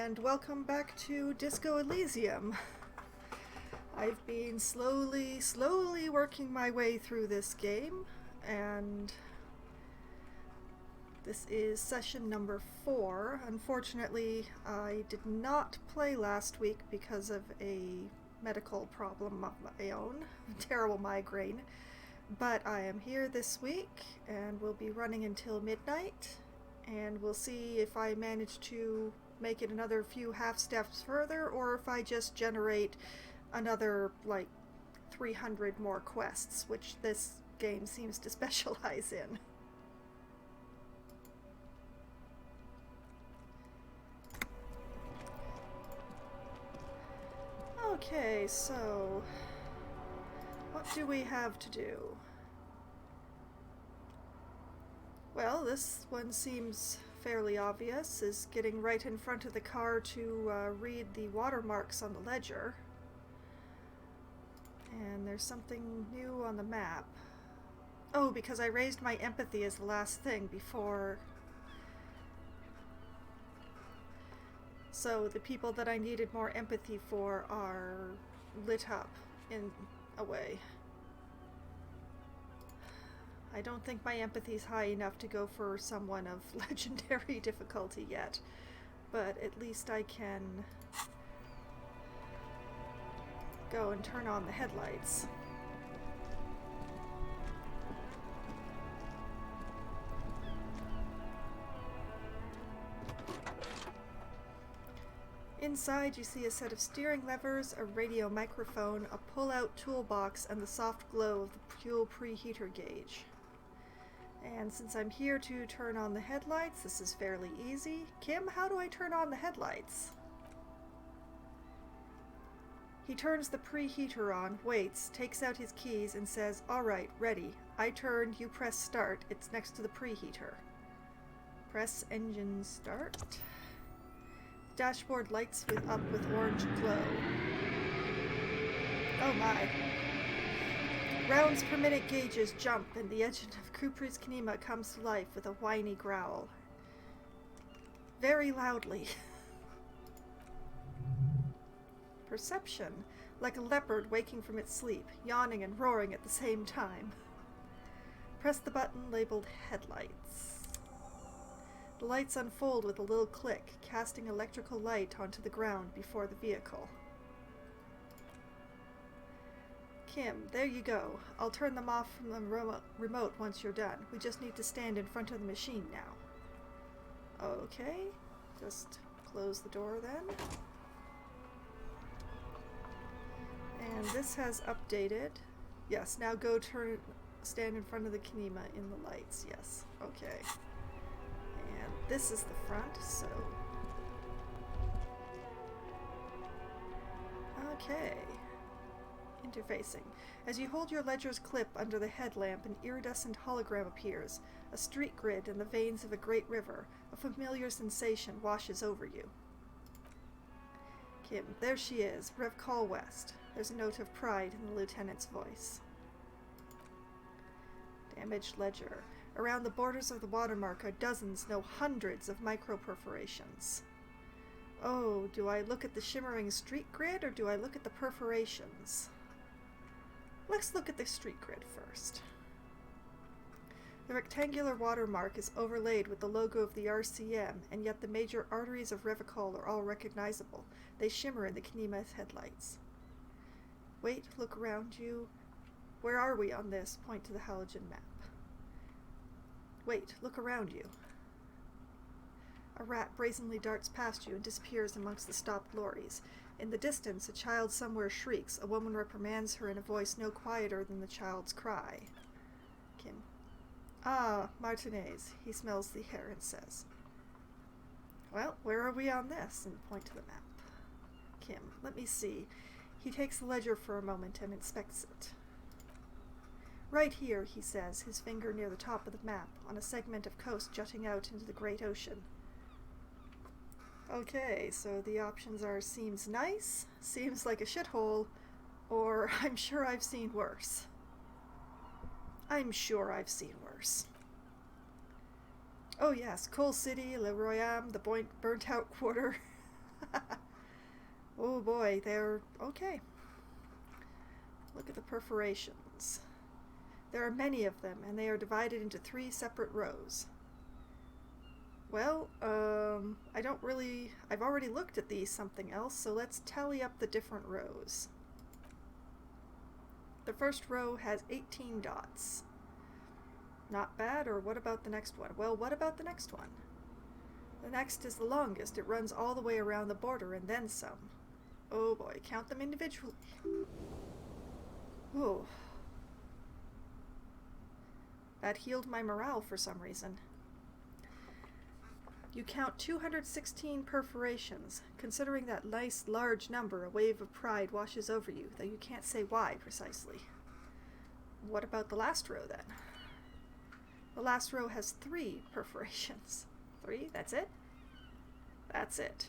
and welcome back to Disco Elysium. I've been slowly working my way through this game, and this is session number 4. Unfortunately, I did not play last week because of a medical problem of my own, terrible migraine, but I am here this week, and we'll be running until midnight, and we'll see if I manage to make it another few half steps further, or if I just generate another, 300 more quests, which this game seems to specialize in. Okay, so what do we have to do? Well, this one seems fairly obvious, is getting right in front of the car to read the watermarks on the ledger. And there's something new on the map. Oh, because I raised my empathy as the last thing before. So the people that I needed more empathy for are lit up in a way. I don't think my empathy's high enough to go for someone of legendary difficulty yet, but at least I can go and turn on the headlights. Inside, you see a set of steering levers, a radio microphone, a pull-out toolbox, and the soft glow of the fuel preheater gauge. And since I'm here to turn on the headlights, this is fairly easy. Kim, how do I turn on the headlights? He turns the preheater on, waits, takes out his keys, and says, "Alright, ready. I turn, you press start. It's next to the preheater." Press engine start. Dashboard lights up with orange glow. Oh my. Rounds per minute gauges jump, and the engine of Cooper's Kinema comes to life with a whiny growl. Very loudly. Perception. Like a leopard waking from its sleep, yawning and roaring at the same time. Press the button labeled Headlights. The lights unfold with a little click, casting electrical light onto the ground before the vehicle. Kim, there you go. I'll turn them off from the remote once you're done. We just need to stand in front of the machine now. Okay, just close the door then. And this has updated. Yes, now go stand in front of the Kinema in the lights. Yes, okay. And this is the front, so... Okay. Interfacing. As you hold your ledger's clip under the headlamp, an iridescent hologram appears. A street grid in the veins of a great river. A familiar sensation washes over you. Kim, there she is. Rev Call West. There's a note of pride in the lieutenant's voice. Damaged ledger. Around the borders of the watermark are dozens, no hundreds of micro-perforations. Oh, do I look at the shimmering street grid, or do I look at the perforations? Let's look at the street grid first. The rectangular watermark is overlaid with the logo of the RCM, and yet the major arteries of Revicol are all recognizable. They shimmer in the Kinema's headlights. Wait, look around you. Where are we on this? Point to the halogen map. Wait, look around you. A rat brazenly darts past you and disappears amongst the stopped lorries. In the distance, a child somewhere shrieks. A woman reprimands her in a voice no quieter than the child's cry. Kim. Ah, Martinez. He smells the air and says, "Well, where are we on this?" And point to the map. Kim. Let me see. He takes the ledger for a moment and inspects it. Right here, he says, his finger near the top of the map, on a segment of coast jutting out into the great ocean. Okay, so the options are seems nice, seems like a shithole, or I'm sure I've seen worse. I'm sure I've seen worse. Oh yes, Coal City, Le Royaume, the burnt-out quarter. Oh boy, they're okay. Look at the perforations. There are many of them, and they are divided into 3 separate rows. Well, I've already looked at these something else, so let's tally up the different rows. The first row has 18 dots. Not bad, or what about the next one? Well, what about the next one? The next is the longest. It runs all the way around the border and then some. Oh boy, count them individually. Oh. That healed my morale for some reason. You count 216 perforations. Considering that nice large number, a wave of pride washes over you, though you can't say why precisely. What about the last row then? The last row has 3 perforations. 3? That's it? That's it.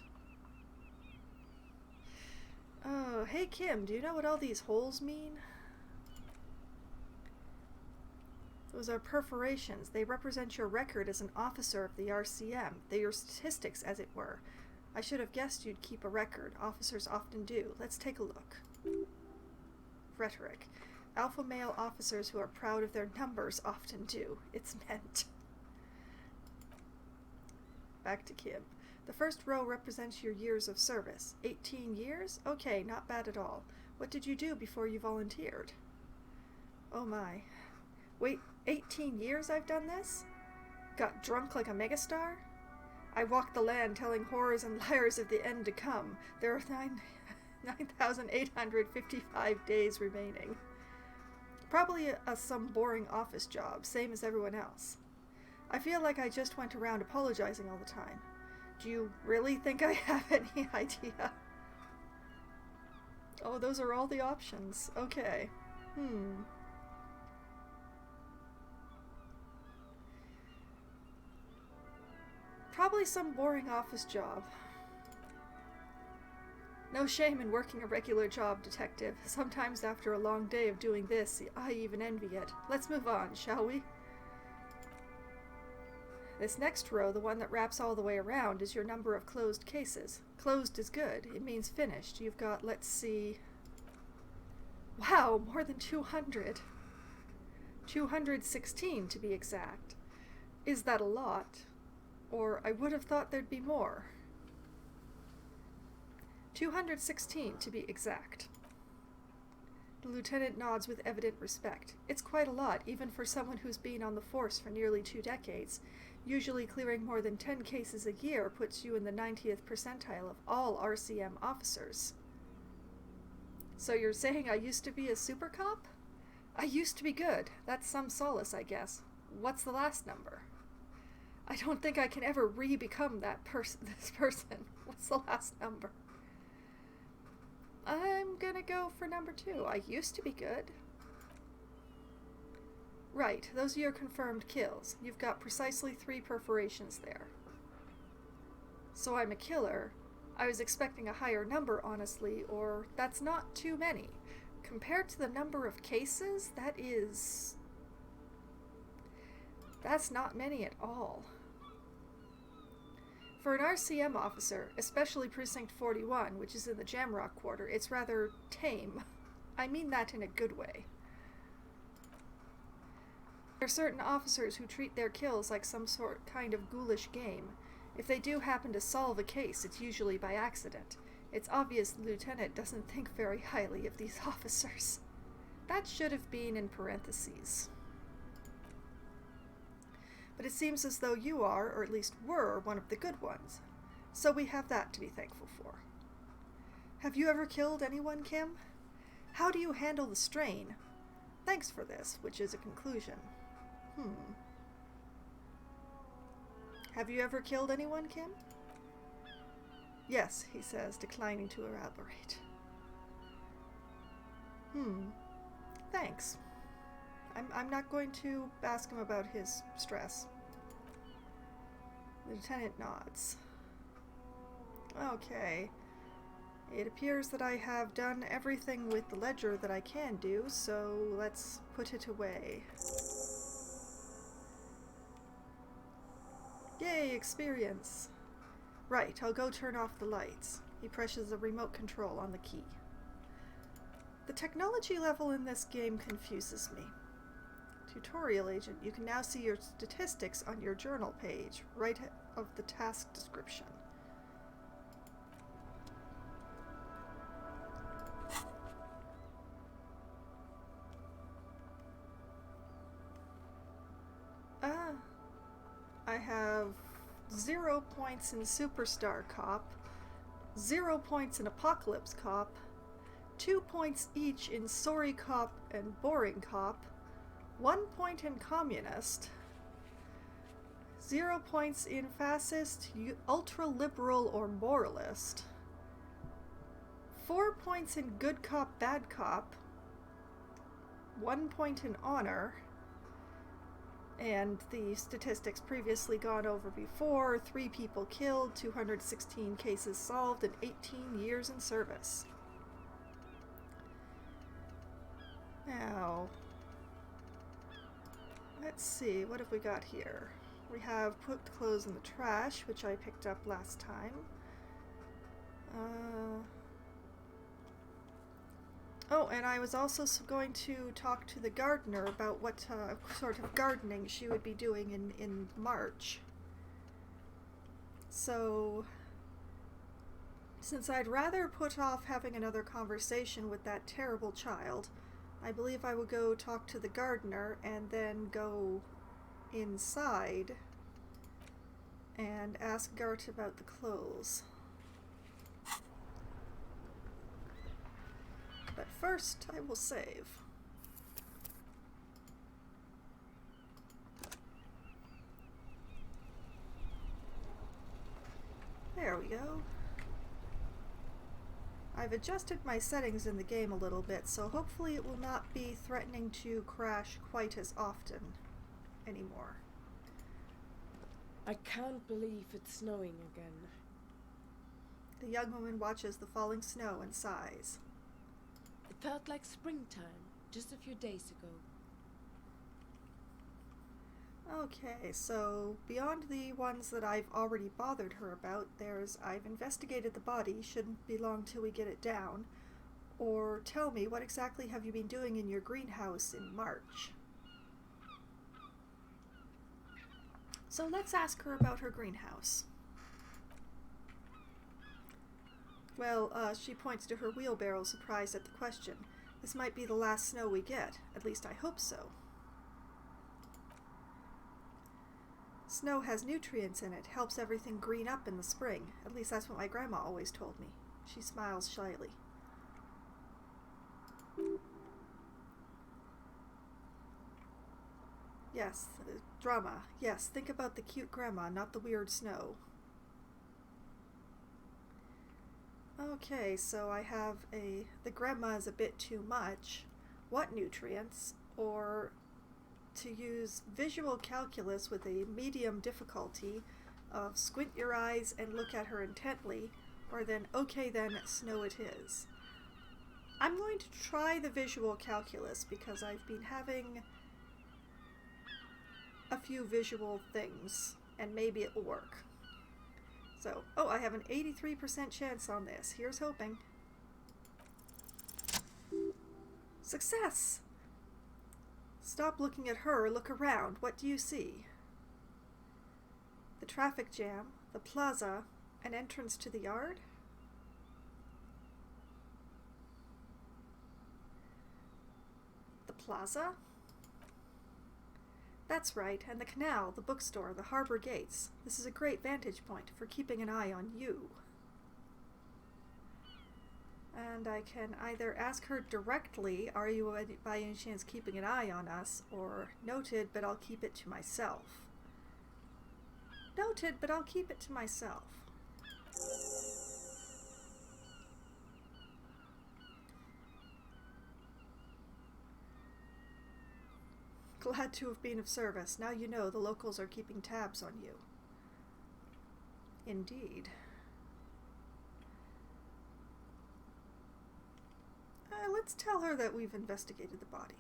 Oh, hey Kim, do you know what all these holes mean? Those are perforations. They represent your record as an officer of the RCM. They're your statistics, as it were. I should have guessed you'd keep a record. Officers often do. Let's take a look. Rhetoric. Alpha male officers who are proud of their numbers often do. It's meant. Back to Kim. The first row represents your years of service. 18 years? Okay, not bad at all. What did you do before you volunteered? Oh my. Wait, 18 years I've done this? Got drunk like a megastar? I walked the land telling horrors and liars of the end to come. There are 9,855 days remaining. Probably some boring office job, same as everyone else. I feel like I just went around apologizing all the time. Do you really think I have any idea? Oh, those are all the options. Okay. Probably some boring office job. No shame in working a regular job, detective. Sometimes after a long day of doing this, I even envy it. Let's move on, shall we? This next row, the one that wraps all the way around, is your number of closed cases. Closed is good. It means finished. You've got, let's see... Wow, more than 200. 216 to be exact. Is that a lot? Or I would have thought there'd be more. 216 to be exact. The lieutenant nods with evident respect. It's quite a lot, even for someone who's been on the force for nearly 2 decades. Usually clearing more than 10 cases a year puts you in the 90th percentile of all RCM officers. So you're saying I used to be a super cop? I used to be good. That's some solace, I guess. What's the last number? I don't think I can ever re-become this person. What's the last number? I'm gonna go for number 2. I used to be good. Right, those are your confirmed kills. You've got precisely 3 perforations there. So I'm a killer. I was expecting a higher number, honestly, or that's not too many. Compared to the number of cases, that's not many at all. For an RCM officer, especially Precinct 41, which is in the Jamrock Quarter, it's rather tame. I mean that in a good way. There are certain officers who treat their kills like some kind of ghoulish game. If they do happen to solve a case, it's usually by accident. It's obvious the lieutenant doesn't think very highly of these officers. That should have been in parentheses. But it seems as though you are, or at least were, one of the good ones. So we have that to be thankful for. Have you ever killed anyone, Kim? How do you handle the strain? Thanks for this, which is a conclusion. Have you ever killed anyone, Kim? Yes, he says, declining to elaborate. Thanks. I'm not going to ask him about his stress. The lieutenant nods. Okay. It appears that I have done everything with the ledger that I can do, so let's put it away. Yay, experience. Right, I'll go turn off the lights. He presses the remote control on the key. The technology level in this game confuses me. Tutorial agent, you can now see your statistics on your journal page, right of the task description. I have 0 points in Superstar Cop, 0 points in Apocalypse Cop, 2 points each in Sorry Cop and Boring Cop, 1 point in Communist, 0 points in Fascist, Ultra-Liberal, or Moralist, 4 points in Good Cop, Bad Cop, 1 point in Honor, and the statistics previously gone over before: 3 people killed, 216 cases solved, and 18 years in service. Now, let's see, what have we got here? We have put clothes in the trash, which I picked up last time. Oh, and I was also going to talk to the gardener about what sort of gardening she would be doing in March. So, since I'd rather put off having another conversation with that terrible child, I believe I will go talk to the gardener and then go inside and ask Gart about the clothes. But first, I will save. There we go. I've adjusted my settings in the game a little bit, so hopefully it will not be threatening to crash quite as often anymore. I can't believe it's snowing again. The young woman watches the falling snow and sighs. It felt like springtime just a few days ago. Okay, so beyond the ones that I've already bothered her about, there's I've investigated the body, shouldn't be long till we get it down, or tell me, what exactly have you been doing in your greenhouse in March? So let's ask her about her greenhouse. Well, she points to her wheelbarrow, surprised at the question. This might be the last snow we get. At least I hope so. Snow has nutrients in it, helps everything green up in the spring. At least that's what my grandma always told me. She smiles shyly. Yes, drama. Yes, think about the cute grandma, not the weird snow. Okay, so I have the grandma is a bit too much. What nutrients? Or to use visual calculus with a medium difficulty of squint your eyes and look at her intently, or then, okay then, snow it is. I'm going to try the visual calculus because I've been having a few visual things, and maybe it will work. So, oh, I have an 83% chance on this. Here's hoping. Success! Stop looking at her, look around. What do you see? The traffic jam, the plaza, an entrance to the yard? The plaza? That's right, and the canal, the bookstore, the harbor gates. This is a great vantage point for keeping an eye on you. And I can either ask her directly, are you by any chance keeping an eye on us, or noted, but I'll keep it to myself. Noted, but I'll keep it to myself. Glad to have been of service. Now you know the locals are keeping tabs on you. Indeed. Let's tell her that we've investigated the body.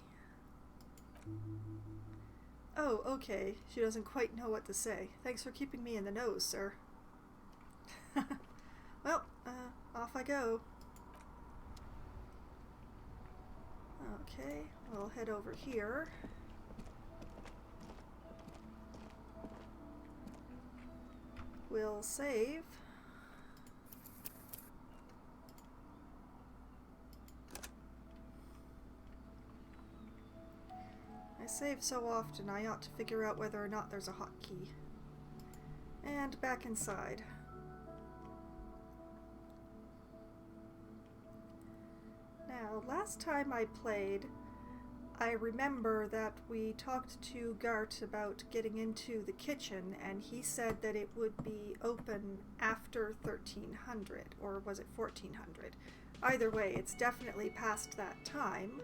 Oh, okay. She doesn't quite know what to say. Thanks for keeping me in the know, sir. Well, go. Okay, we'll head over here. We'll save. I save so often I ought to figure out whether or not there's a hotkey. And back inside. Now, last time I played, I remember that we talked to Gart about getting into the kitchen, and he said that it would be open after 1300, or was it 1400? Either way, it's definitely past that time,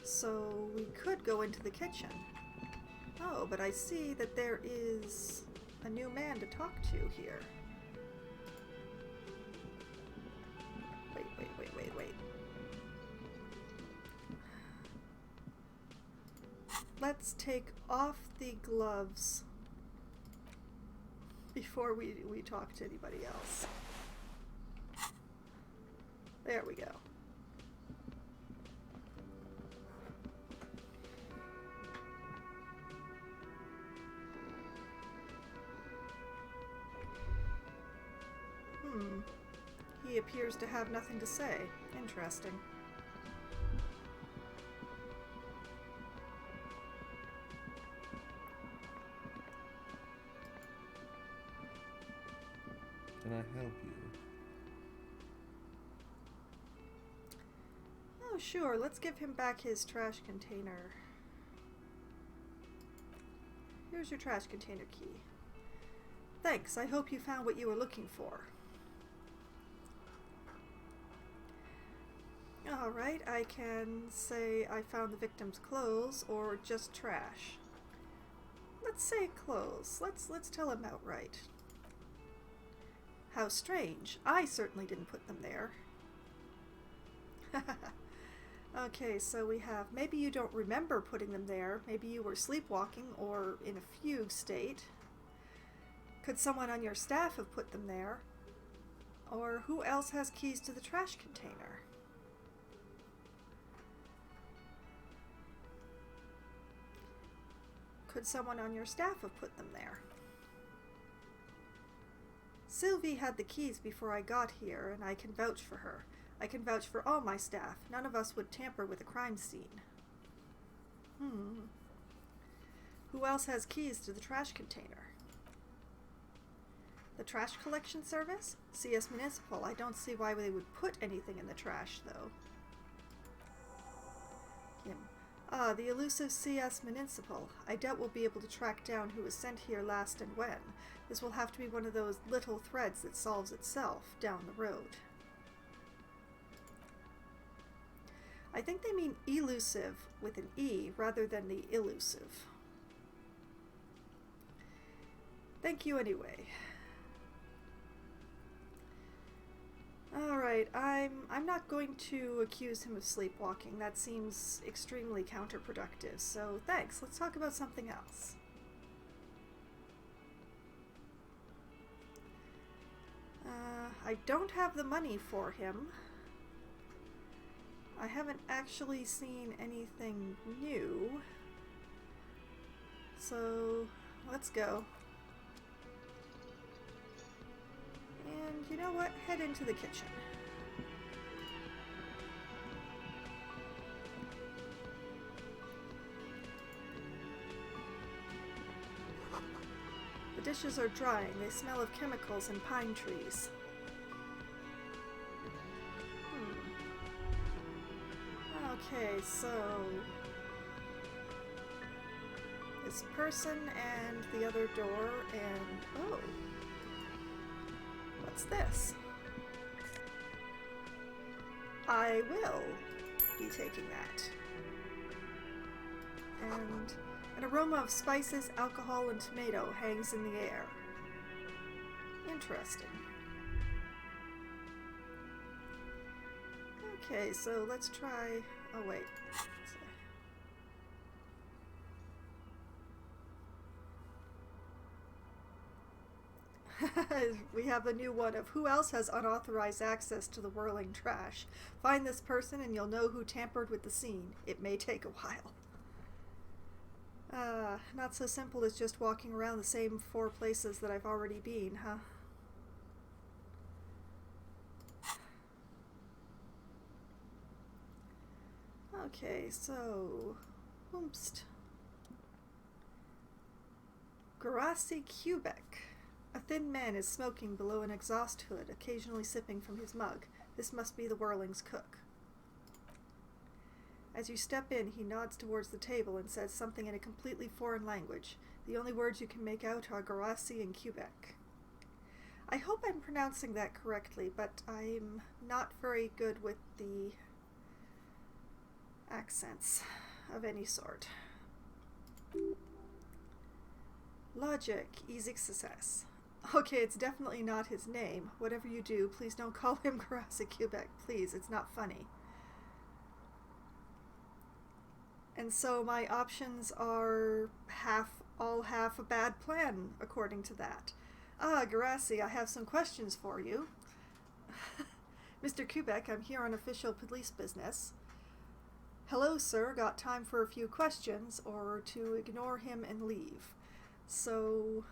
so we could go into the kitchen. Oh, but I see that there is a new man to talk to here. Wait. Let's take off the gloves before we talk to anybody else. There we go. He appears to have nothing to say. Interesting. Can I help you? Oh, sure. Let's give him back his trash container. Here's your trash container key. Thanks. I hope you found what you were looking for. Alright, I can say I found the victim's clothes or just trash. Let's say clothes. Let's tell him outright. How strange. I certainly didn't put them there. Okay, so we have, maybe you don't remember putting them there. Maybe you were sleepwalking or in a fugue state. Could someone on your staff have put them there? Or who else has keys to the trash container? Could someone on your staff have put them there? Sylvie had the keys before I got here, and I can vouch for her. I can vouch for all my staff. None of us would tamper with a crime scene. Who else has keys to the trash container? The trash collection service? CS Municipal. I don't see why they would put anything in the trash, though. Him. Ah, the elusive CS Municipal. I doubt we'll be able to track down who was sent here last and when. This will have to be one of those little threads that solves itself down the road. I think they mean elusive with an E rather than the elusive. Thank you anyway. Alright, I'm not going to accuse him of sleepwalking. That seems extremely counterproductive, so thanks. Let's talk about something else. I don't have the money for him. I haven't actually seen anything new. So, let's go. And you know what? Head into the kitchen. The dishes are drying. They smell of chemicals and pine trees. Okay, so this person and the other door and oh, what's this? I will be taking that. And an aroma of spices, alcohol, and tomato hangs in the air. Interesting. Okay, so let's try... Oh, wait. We have a new one of who else has unauthorized access to the whirling trash. Find this person and you'll know who tampered with the scene. It may take a while. Not so simple as just walking around the same 4 places that I've already been, huh? Okay, so... Whoomst. Garasi Kubek. A thin man is smoking below an exhaust hood, occasionally sipping from his mug. This must be the Whirling's cook. As you step in, he nods towards the table and says something in a completely foreign language. The only words you can make out are Garasi and Quebec. I hope I'm pronouncing that correctly, but I'm not very good with the accents of any sort. Logic, easy success. Okay, it's definitely not his name. Whatever you do, please don't call him Garasi Quebec. Please, it's not funny. And so my options are all half a bad plan, according to that. Garasi, I have some questions for you. Mr. Kubek, I'm here on official police business. Hello, sir. Got time for a few questions, or to ignore him and leave. So...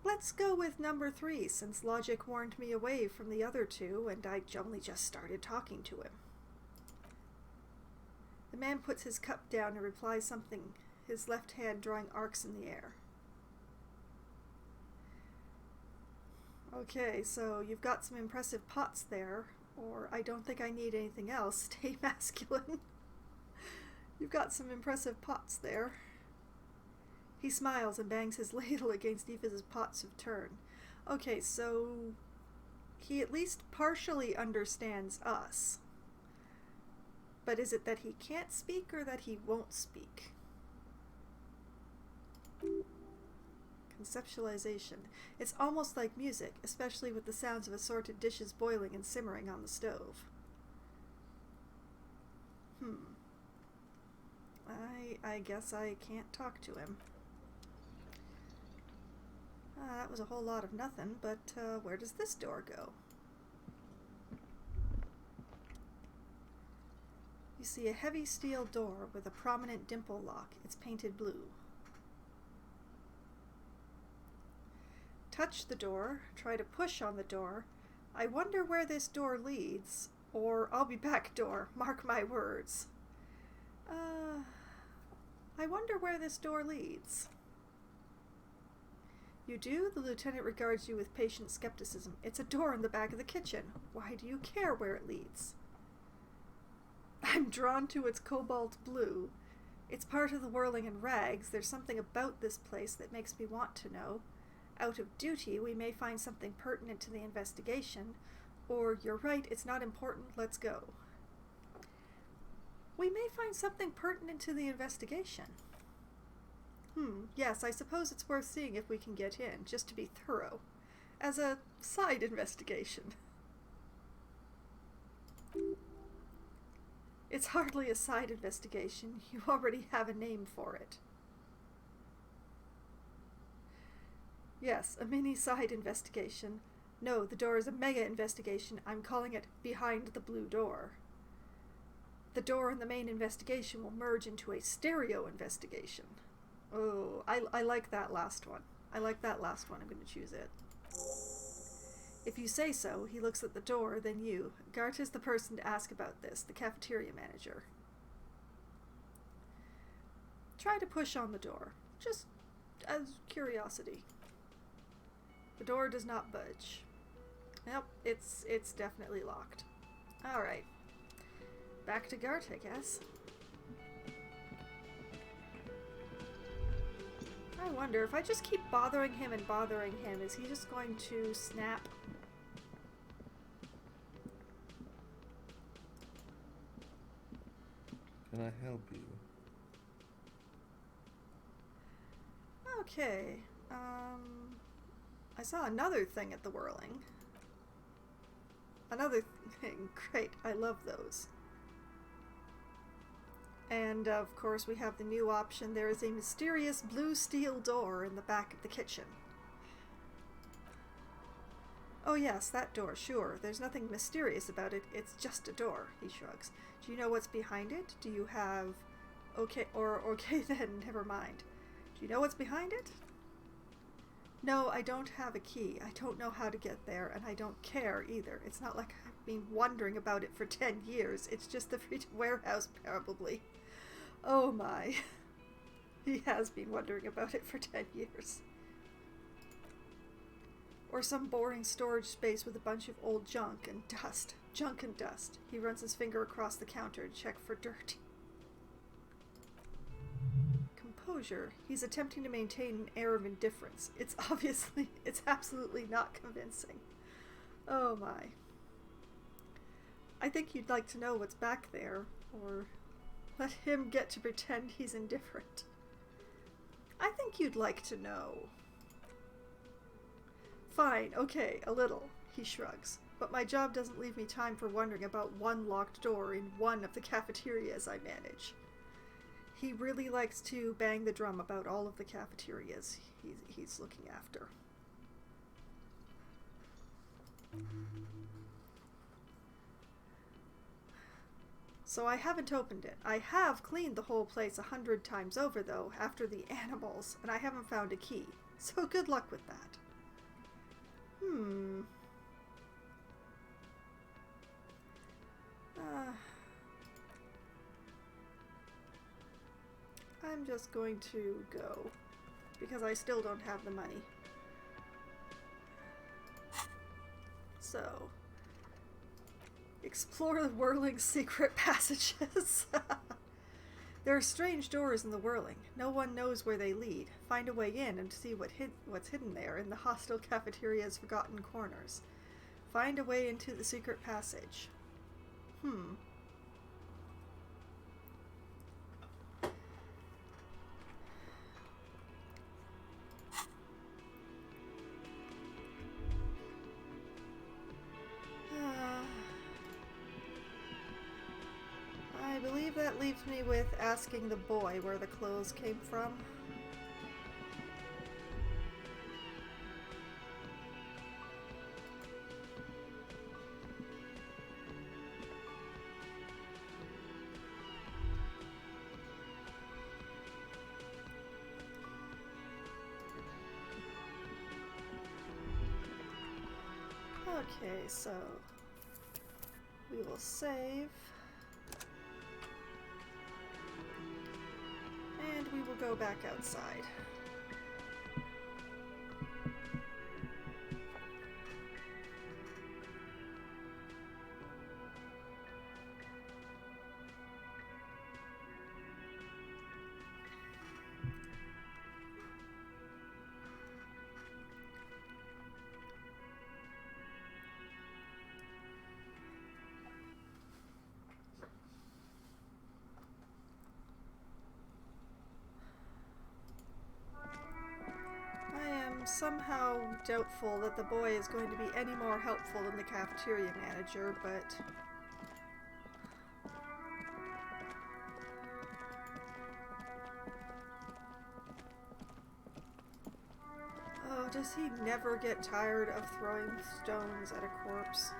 let's go with number 3, since logic warned me away from the other 2, and I only just started talking to him. The man puts his cup down and replies something, his left hand drawing arcs in the air. Okay, so you've got some impressive pots there, or I don't think I need anything else. Stay masculine. You've got some impressive pots there. He smiles and bangs his ladle against each of his pots of turn. Okay, so he at least partially understands us. But is it that he can't speak or that he won't speak? Conceptualization. It's almost like music, especially with the sounds of assorted dishes boiling and simmering on the stove. I guess I can't talk to him. That was a whole lot of nothing, but where does this door go? You see a heavy steel door with a prominent dimple lock. It's painted blue. Touch the door. Try to push on the door. I wonder where this door leads. Or I'll be back door. Mark my words. I wonder where this door leads. You do? The lieutenant regards you with patient skepticism. It's a door in the back of the kitchen. Why do you care where it leads? I'm drawn to its cobalt blue. It's part of the whirling in rags. There's something about this place that makes me want to know. Out of duty, we may find something pertinent to the investigation. Or, you're right, it's not important, let's go. We may find something pertinent to the investigation. Yes, I suppose it's worth seeing if we can get in, just to be thorough. As a side investigation. It's hardly a side investigation. You already have a name for it. Yes, a mini side investigation. No, the door is a mega investigation. I'm calling it Behind the Blue Door. The door and the main investigation will merge into a stereo investigation. Oh, I like that last one. I like that last one. I'm going to choose it. If you say so, he looks at the door, then you. Gart is the person to ask about this, the cafeteria manager. Try to push on the door, just as curiosity. The door does not budge. Nope, it's definitely locked. Alright. Back to Gart, I guess. I wonder, if I just keep bothering him, is he just going to snap? Can I help you? Okay. I saw another thing at the whirling. Another thing. Great. I love those. And of course we have the new option. There is a mysterious blue steel door in the back of the kitchen. Oh yes, that door, sure. There's nothing mysterious about it. It's just a door, he shrugs. Do you know what's behind it? Do you have... Okay then, never mind. Do you know what's behind it? No, I don't have a key. I don't know how to get there, and I don't care either. It's not like I've been wondering about it for 10 years. It's just the Freedom Warehouse, probably. Oh my. He has been wondering about it for 10 years. Or some boring storage space with a bunch of old junk and dust. Junk and dust. He runs his finger across the counter to check for dirt. Composure. He's attempting to maintain an air of indifference. It's absolutely not convincing. Oh my. I think you'd like to know what's back there, or let him get to pretend he's indifferent. I think you'd like to know. Fine, okay, a little, he shrugs. But my job doesn't leave me time for wondering about one locked door in one of the cafeterias I manage. He really likes to bang the drum about all of the cafeterias he's looking after. So I haven't opened it. I have cleaned the whole place 100 times over, though, after the animals, and I haven't found a key. So good luck with that. I'm just going to go, because I still don't have the money. So, explore the whirling secret passages. There are strange doors in the whirling. No one knows where they lead. Find a way in and see what's hidden there in the hostile cafeteria's forgotten corners. Find a way into the secret passage. I believe that leaves me with asking the boy where the clothes came from. Okay, so we will save. And we will go back outside. Somehow doubtful that the boy is going to be any more helpful than the cafeteria manager, but... Oh, does he never get tired of throwing stones at a corpse?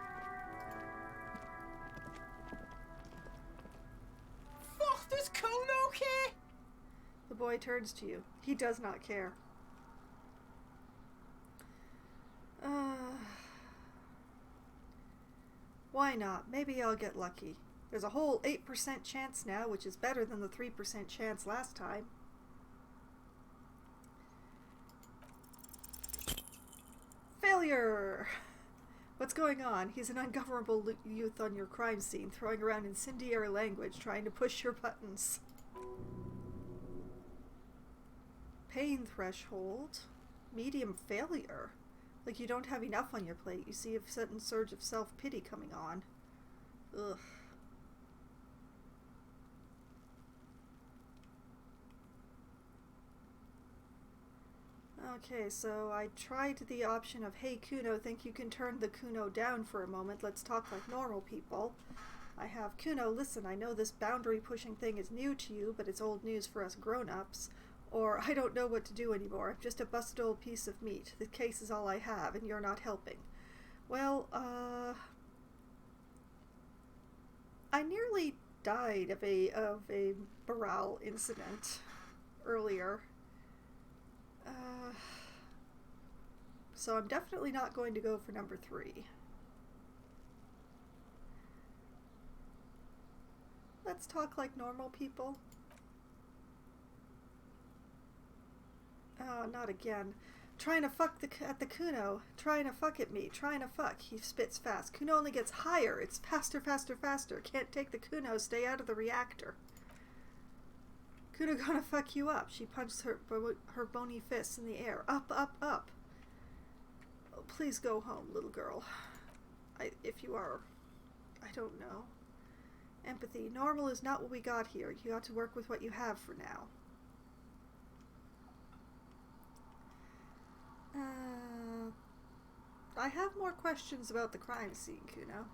Fuck, this cone okay? The boy turns to you. He does not care. Why not? Maybe I'll get lucky. There's a whole 8% chance now, which is better than the 3% chance last time. Failure! What's going on? He's an ungovernable youth on your crime scene, throwing around incendiary language, trying to push your buttons. Pain threshold. Medium failure. Like you don't have enough on your plate. You see a sudden surge of self-pity coming on. Ugh. Okay, so I tried the option of, hey Kuno, think you can turn the Kuno down for a moment, let's talk like normal people. I have, Kuno, listen, I know this boundary-pushing thing is new to you, but it's old news for us grown-ups. Or, I don't know what to do anymore. I'm just a busted old piece of meat. The case is all I have, and you're not helping. Well, I nearly died of a morale incident earlier. So I'm definitely not going to go for number 3. Let's talk like normal people. Oh, not again. Trying to fuck at the Kuno. Trying to fuck at me. Trying to fuck. He spits fast. Kuno only gets higher. It's faster, faster, faster. Can't take the Kuno. Stay out of the reactor. Kuno gonna fuck you up. She punched her bony fists in the air. Up, up, up. Oh, please go home, little girl. If you are, I don't know. Empathy. Normal is not what we got here. You got to work with what you have for now. I have more questions about the crime scene, Kuno.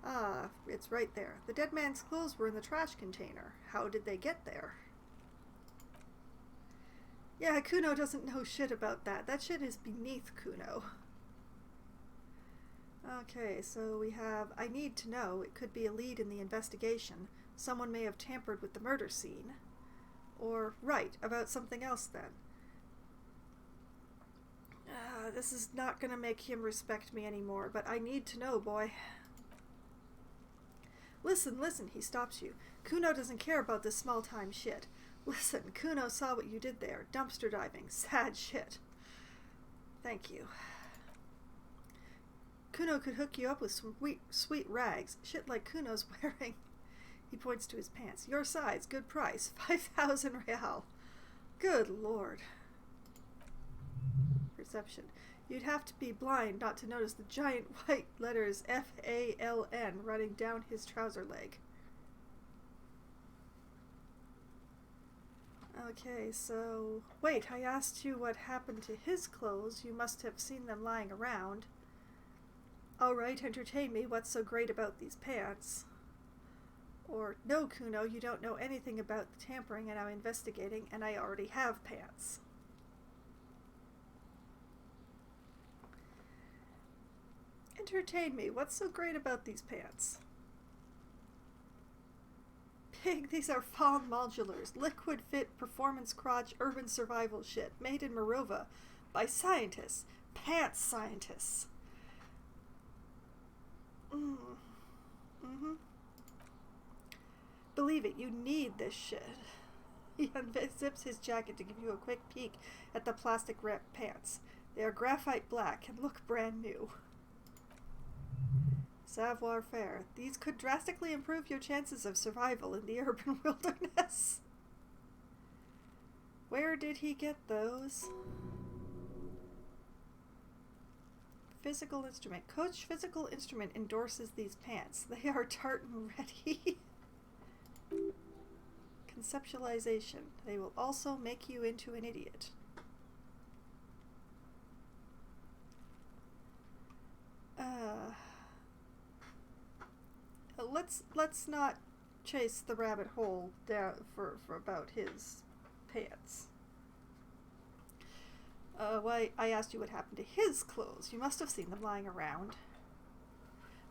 Ah, it's right there. The dead man's clothes were in the trash container. How did they get there? Yeah, Kuno doesn't know shit about that. That shit is beneath Kuno. Okay, so we have, I need to know. It could be a lead in the investigation. Someone may have tampered with the murder scene. Or, right, about something else then. This is not gonna make him respect me anymore, but I need to know, boy. Listen, listen, he stops you. Kuno doesn't care about this small-time shit. Listen, Kuno saw what you did there. Dumpster diving. Sad shit. Thank you. Kuno could hook you up with some sweet rags. Shit like Kuno's wearing. He points to his pants. Your size, good price. 5,000 real. Good lord. Perception. You'd have to be blind not to notice the giant white letters F-A-L-N running down his trouser leg. Okay, so... Wait, I asked you what happened to his clothes. You must have seen them lying around. Alright, entertain me. What's so great about these pants? Or, no, Kuno, you don't know anything about the tampering and I'm investigating, and I already have pants. Entertain me. What's so great about these pants? Pig, these are Fawn modulars. Liquid fit, performance crotch, urban survival shit. Made in Morova. By scientists. Pants scientists. Believe it, you need this shit. He unzips his jacket to give you a quick peek at the plastic wrapped pants. They are graphite black and look brand new. Savoir faire. These could drastically improve your chances of survival in the urban wilderness. Where did he get those? Physical instrument. Coach Physical Instrument endorses these pants. They are tartan ready. Conceptualization. They will also make you into an idiot. Let's not chase the rabbit hole down for about his pants. Why, I asked you what happened to his clothes. You must have seen them lying around.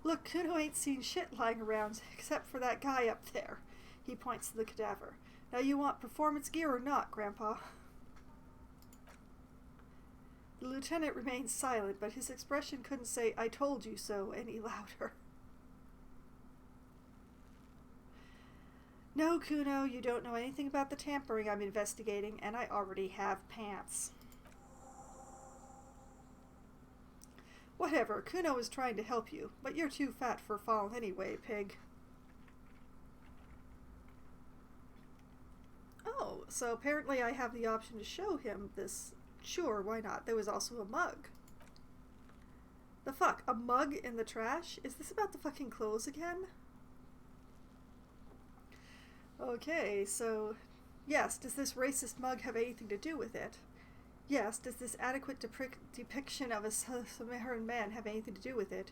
Look, Kuno ain't seen shit lying around except for that guy up there. He points to the cadaver. Now you want performance gear or not, Grandpa? The lieutenant remained silent, but his expression couldn't say, I told you so, any louder. No, Kuno, you don't know anything about the tampering I'm investigating, and I already have pants. Whatever, Kuno is trying to help you, but you're too fat for fall anyway, pig. Oh, so apparently I have the option to show him this. Sure, why not? There was also a mug. The fuck? A mug in the trash? Is this about the fucking clothes again? Okay, so... Yes, does this racist mug have anything to do with it? Yes, does this adequate depiction of a Sumerian man have anything to do with it?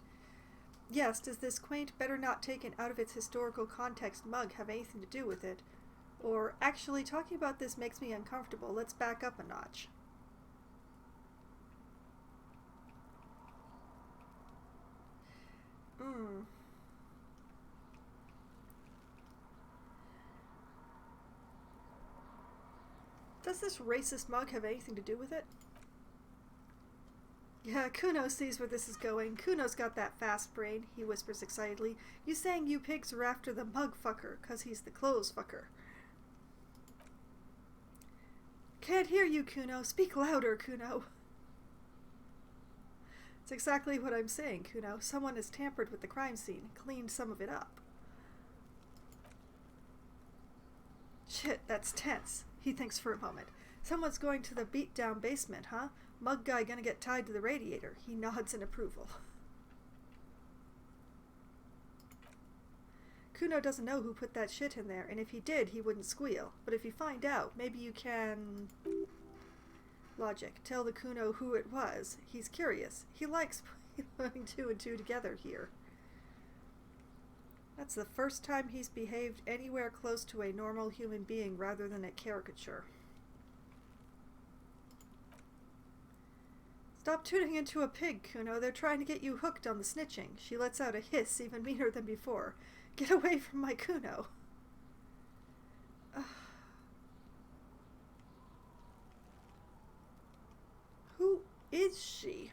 Yes, does this quaint, better not taken out of its historical context mug have anything to do with it? Or, actually, talking about this makes me uncomfortable. Let's back up a notch. Does this racist mug have anything to do with it? Yeah, Kuno sees where this is going. Kuno's got that fast brain, he whispers excitedly. You saying you pigs are after the mug fucker, 'cause he's the clothes fucker. Can't hear you, Kuno. Speak louder, Kuno. It's exactly what I'm saying, Kuno. Someone has tampered with the crime scene, cleaned some of it up. Shit, that's tense. He thinks for a moment. Someone's going to the beat-down basement, huh? Mug guy gonna get tied to the radiator. He nods in approval. Kuno doesn't know who put that shit in there, and if he did, he wouldn't squeal. But if you find out, maybe you can... Logic. Tell the Kuno who it was. He's curious. He likes putting two and two together here. That's the first time he's behaved anywhere close to a normal human being rather than a caricature. Stop tuning into a pig, Kuno. They're trying to get you hooked on the snitching. She lets out a hiss, even meaner than before. Get away from my Kuno. Who is she?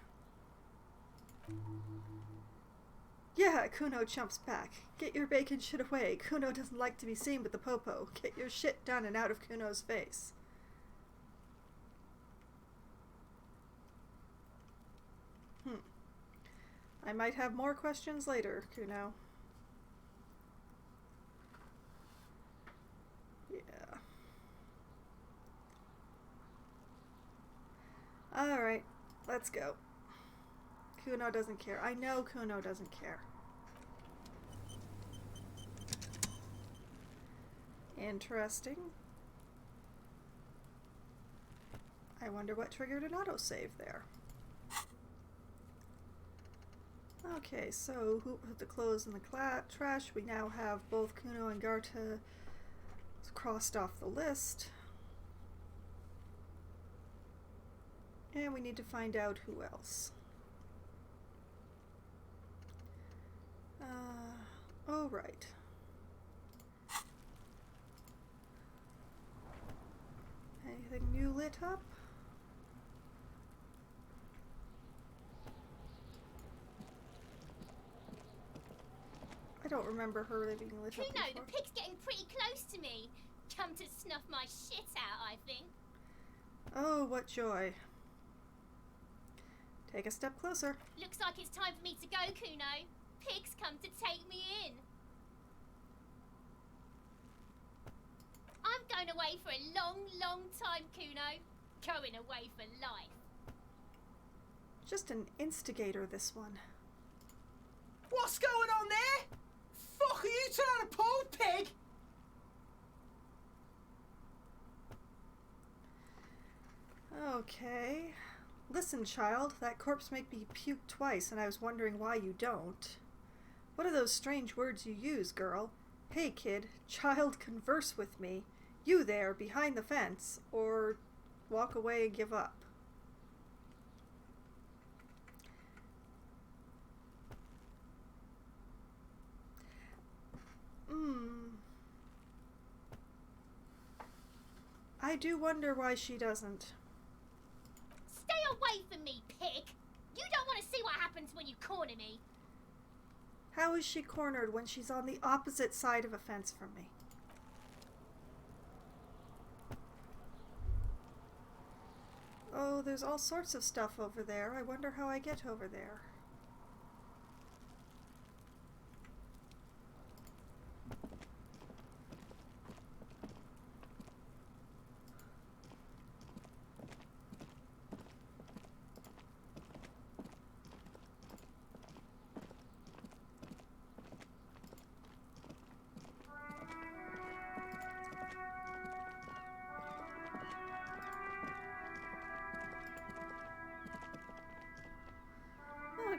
Yeah, Kuno jumps back. Get your bacon shit away. Kuno doesn't like to be seen with the popo. Get your shit done and out of Kuno's face. I might have more questions later, Kuno. Yeah. Alright, let's go. Kuno doesn't care. I know Kuno doesn't care. Interesting. I wonder what triggered an autosave there. Okay, so who put the clothes in the trash? We now have both Kuno and Garta crossed off the list. And we need to find out who else. Oh, right. Anything new lit up? I don't remember her being lit up Kuno, before. the pig's getting pretty close to me. Come to snuff my shit out, I think. Oh, what joy. Take a step closer. Looks like it's time for me to go, Kuno. Pig's come to take me in. I'm going away for a long, long time, Kuno. Going away for life. Just an instigator, this one. What's going on there? Fuck are you trying to pull, pig? Okay. Listen, child, that corpse made me puke twice, and I was wondering why you don't. What are those strange words you use, girl? Hey, kid, child, converse with me. You there, behind the fence, or walk away and give up. I do wonder why she doesn't. Stay away from me, pig. You don't want to see what happens when you corner me. How is she cornered when she's on the opposite side of a fence from me? Oh, there's all sorts of stuff over there. I wonder how I get over there.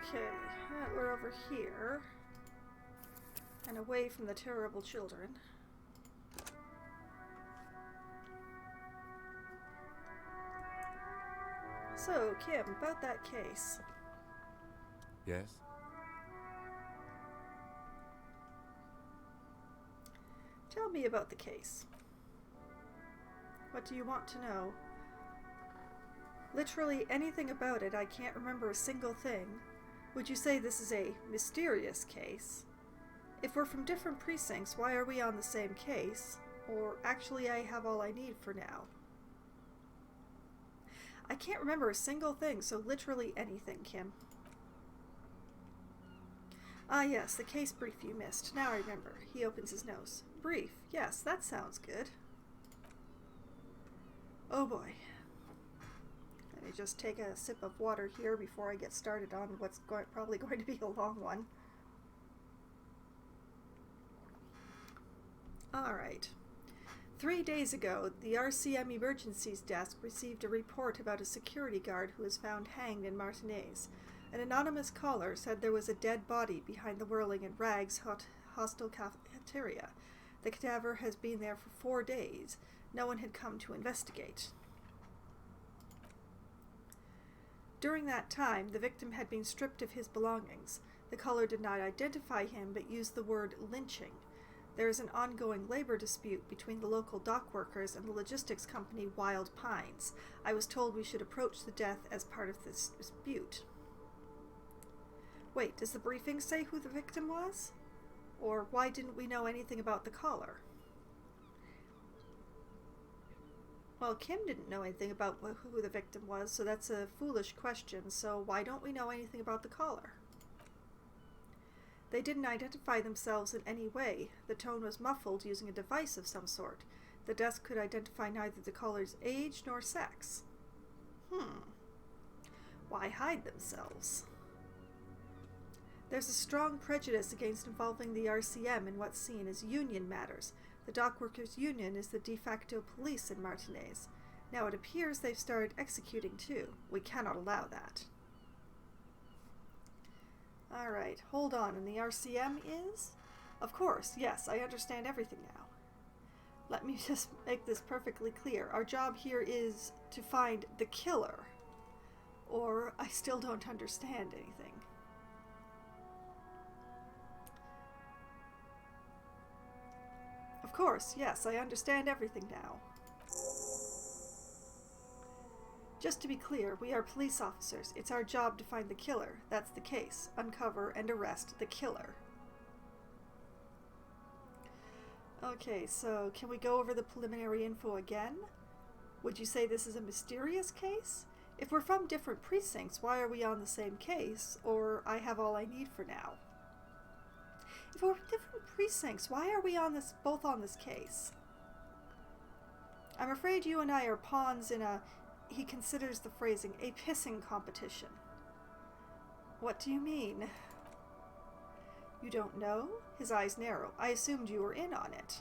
Okay, we're over here. And away from the terrible children. So, Kim, about that case. Yes? Tell me about the case. What do you want to know? Literally anything about it, I can't remember a single thing. Would you say this is a mysterious case? If we're from different precincts, why are we on the same case? Or actually, I have all I need for now. I can't remember a single thing, so literally anything, Kim. Ah yes, the case brief you missed. Now I remember. He opens his nose. Brief. Yes, that sounds good. Oh boy. Let me just take a sip of water here before I get started on what's probably going to be a long one. Alright. 3 days ago, the RCM Emergencies Desk received a report about a security guard who was found hanged in Martinez. An anonymous caller said there was a dead body behind the Whirling in Rags hostel cafeteria. The cadaver has been there for 4 days. No one had come to investigate. During that time, the victim had been stripped of his belongings. The caller did not identify him, but used the word lynching. There is an ongoing labor dispute between the local dock workers and the logistics company Wild Pines. I was told we should approach the death as part of this dispute. Wait, does the briefing say who the victim was? Or why didn't we know anything about the caller? Well, Kim didn't know anything about who the victim was, so that's a foolish question. So why don't we know anything about the caller? They didn't identify themselves in any way. The tone was muffled using a device of some sort. The desk could identify neither the caller's age nor sex. Why hide themselves? There's a strong prejudice against involving the RCM in what's seen as union matters. The dock workers' union is the de facto police in Martinez. Now it appears they've started executing too. We cannot allow that. Alright, hold on. And the RCM is? Of course, yes, I understand everything now. Let me just make this perfectly clear. Our job here is to find the killer. Or I still don't understand anything. Of course, yes, I understand everything now. Just to be clear, we are police officers. It's our job to find the killer. That's the case. Uncover and arrest the killer. Okay, so can we go over the preliminary info again? Would you say this is a mysterious case? If we're from different precincts, why are we on the same case? Or I have all I need for now. If we're from different precincts, why are we both on this case? I'm afraid you and I are pawns in a, he considers the phrasing, a pissing competition. What do you mean? You don't know? His eyes narrow. I assumed you were in on it.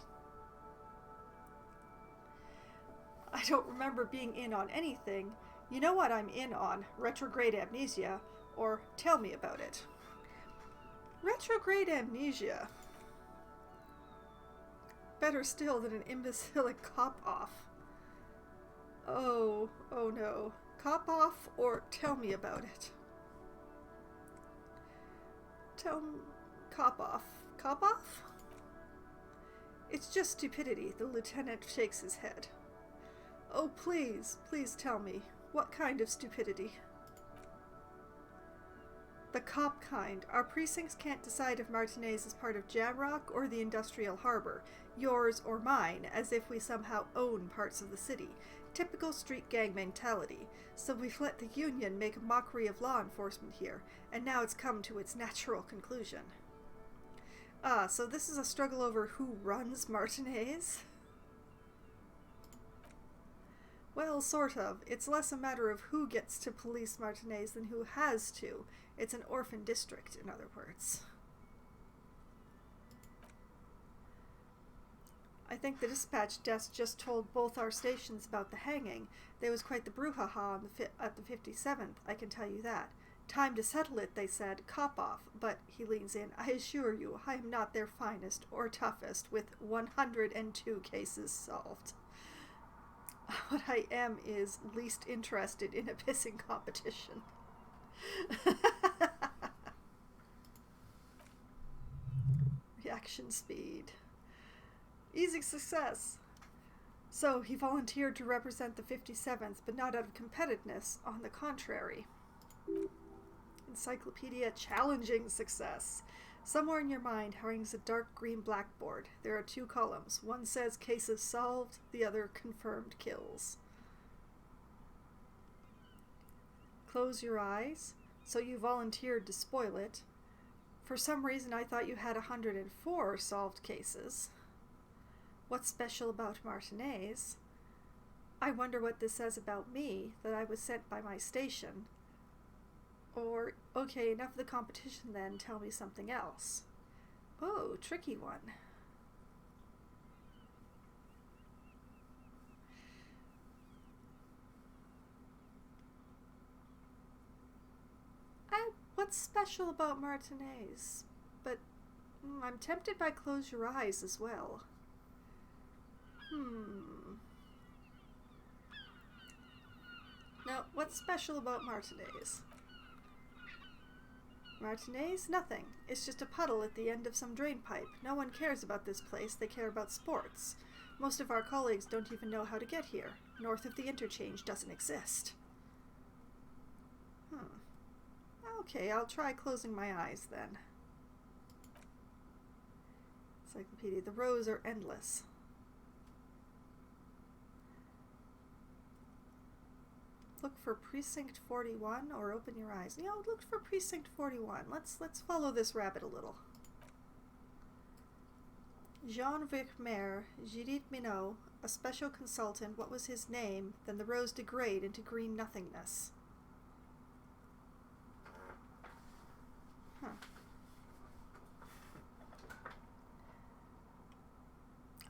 I don't remember being in on anything. You know what I'm in on? Retrograde amnesia. Or tell me about it. Retrograde amnesia. Better still than an imbecilic cop-off. Oh no. Cop-off or tell me about it. Cop-off. Cop-off? It's just stupidity. The lieutenant shakes his head. Oh, please tell me. What kind of stupidity? The cop kind. Our precincts can't decide if Martinez is part of Jamrock or the Industrial Harbor, yours or mine, as if we somehow own parts of the city. Typical street gang mentality. So we've let the Union make a mockery of law enforcement here, and now it's come to its natural conclusion. Ah, so this is a struggle over who runs Martinez? Well, sort of. It's less a matter of who gets to police Martinez than who has to. It's an orphan district, in other words. I think the dispatch desk just told both our stations about the hanging. There was quite the brouhaha at the 57th, I can tell you that. Time to settle it, they said. Cop off. But, he leans in, I assure you, I am not their finest or toughest, with 102 cases solved. What I am is least interested in a pissing competition. Reaction speed. Easy success. So, he volunteered to represent the 57th, but not out of competitiveness, on the contrary. Encyclopedia challenging success. Somewhere in your mind hangs a dark green blackboard. There are 2 columns. One says cases solved, the other confirmed kills. Close your eyes. So you volunteered to spoil it. For some reason I thought you had 104 solved cases. What's special about Martinez? I wonder what this says about me, that I was sent by my station. Or, okay, enough of the competition then, tell me something else. Oh, tricky one. What's special about Martinez? But I'm tempted by Close Your Eyes as well. Now, what's special about Martinez? Martinez? Nothing. It's just a puddle at the end of some drain pipe. No one cares about this place, they care about sports. Most of our colleagues don't even know how to get here. North of the interchange doesn't exist. Okay, I'll try closing my eyes then. Encyclopedia. The rows are endless. Look for Precinct 41 or open your eyes. Look for Precinct 41. Let's follow this rabbit a little. Jean Vermeer, Judith Minot, a special consultant. What was his name? Then the rows degrade into green nothingness.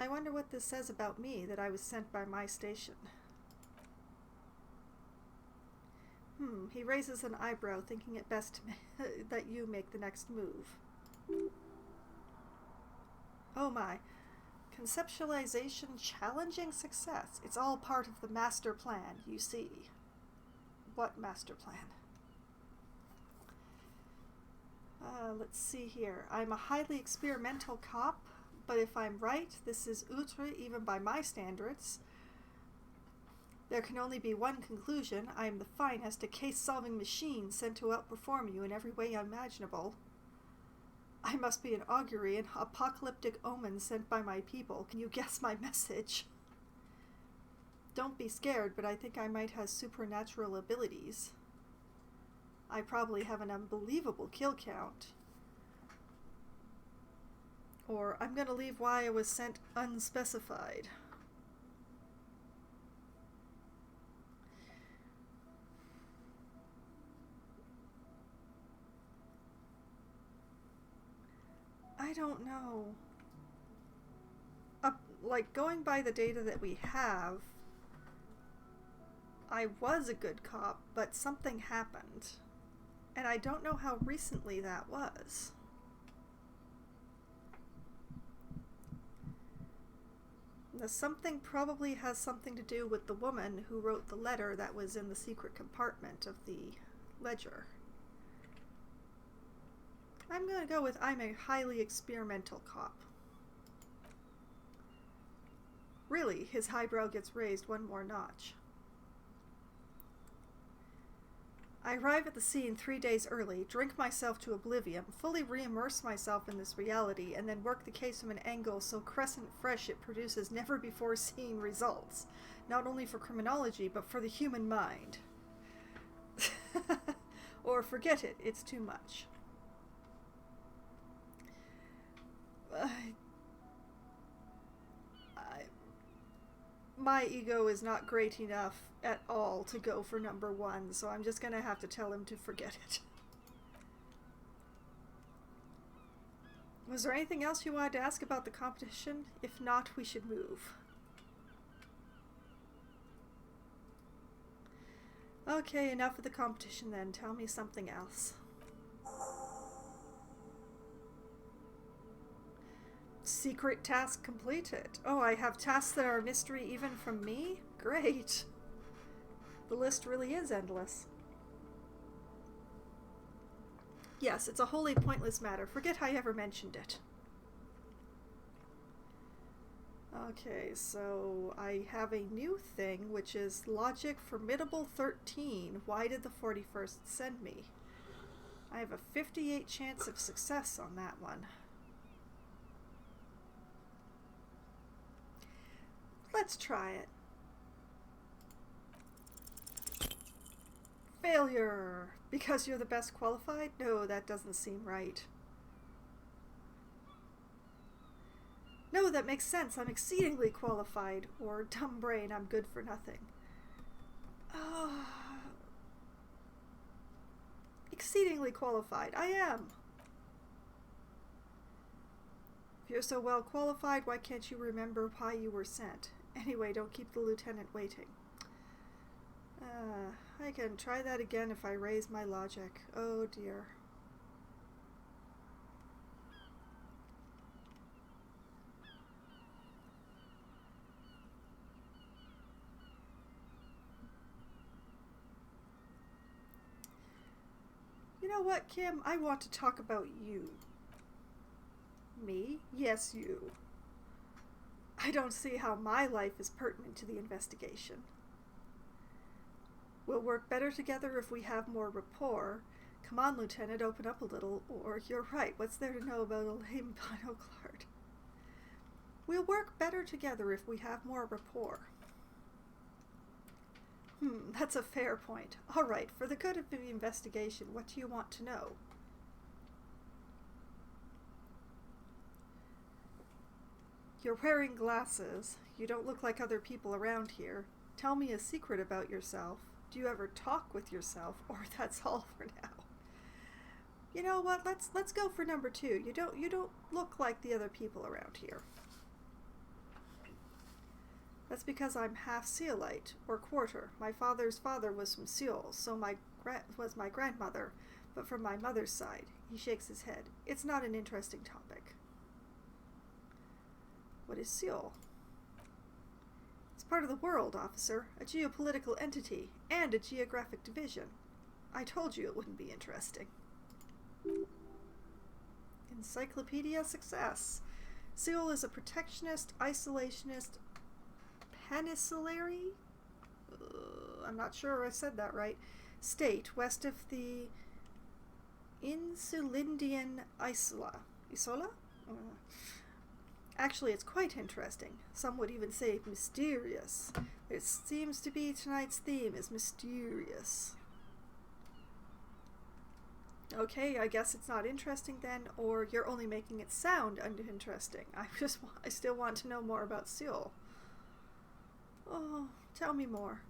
I wonder what this says about me, that I was sent by my station. He raises an eyebrow, thinking it best that you make the next move. Oh my. Conceptualization challenging success. It's all part of the master plan, you see. What master plan? Let's see here. I'm a highly experimental cop, but if I'm right, this is outre even by my standards. There can only be one conclusion. I am the finest, a case-solving machine sent to outperform you in every way imaginable. I must be an augury, an apocalyptic omen sent by my people. Can you guess my message? Don't be scared, but I think I might have supernatural abilities. I probably have an unbelievable kill count. Or I'm gonna leave why I was sent unspecified. I don't know. Like, going by the data that we have, I was a good cop, but something happened. And I don't know how recently that was. The something probably has something to do with the woman who wrote the letter that was in the secret compartment of the ledger. I'm going to go with I'm a highly experimental cop. Really, his highbrow gets raised one more notch. I arrive at the scene 3 days early, drink myself to oblivion, fully re-immerse myself in this reality, and then work the case from an angle so crescent fresh it produces never-before-seen results, not only for criminology, but for the human mind. Or forget it, it's too much. My ego is not great enough at all to go for number 1, so I'm just gonna have to tell him to forget it. Was there anything else you wanted to ask about the competition? If not, we should move. Okay, enough of the competition then. Tell me something else. Secret task completed. Oh, I have tasks that are a mystery even from me? Great. The list really is endless. Yes, it's a wholly pointless matter. Forget I ever mentioned it. Okay, so I have a new thing, which is Logic Formidable 13. Why did the 41st send me? I have a 58 chance of success on that one. Let's try it. Failure! Because you're the best qualified? No, that doesn't seem right. No, that makes sense. I'm exceedingly qualified. Or dumb brain, I'm good for nothing. Exceedingly qualified. I am. If you're so well qualified, why can't you remember why you were sent? Anyway, don't keep the lieutenant waiting. I can try that again if I raise my logic. Oh dear. You know what, Kim? I want to talk about you. Me? Yes, you. I don't see how my life is pertinent to the investigation. We'll work better together if we have more rapport. Come on, Lieutenant, open up a little. Or, you're right, what's there to know about a lame binoclard? We'll work better together if we have more rapport. That's a fair point. All right, for the good of the investigation, what do you want to know? You're wearing glasses. You don't look like other people around here. Tell me a secret about yourself. Do you ever talk with yourself? Or that's all for now. You know what? Let's go for number 2. You don't look like the other people around here. That's because I'm half Seolite, or quarter. My father's father was from Seoul, so was my grandmother, but from my mother's side. He shakes his head. It's not an interesting topic. What is Seoul? It's part of the world, officer, a geopolitical entity, and a geographic division. I told you it wouldn't be interesting. Encyclopedia success. Seoul is a protectionist, isolationist, peninsulary? I'm not sure I said that right. State west of the Insulindian Isola. Isola? Actually, it's quite interesting. Some would even say mysterious. It seems to be tonight's theme is mysterious. Okay, I guess it's not interesting then, or you're only making it sound uninteresting. I still want to know more about Seoul. Oh, tell me more.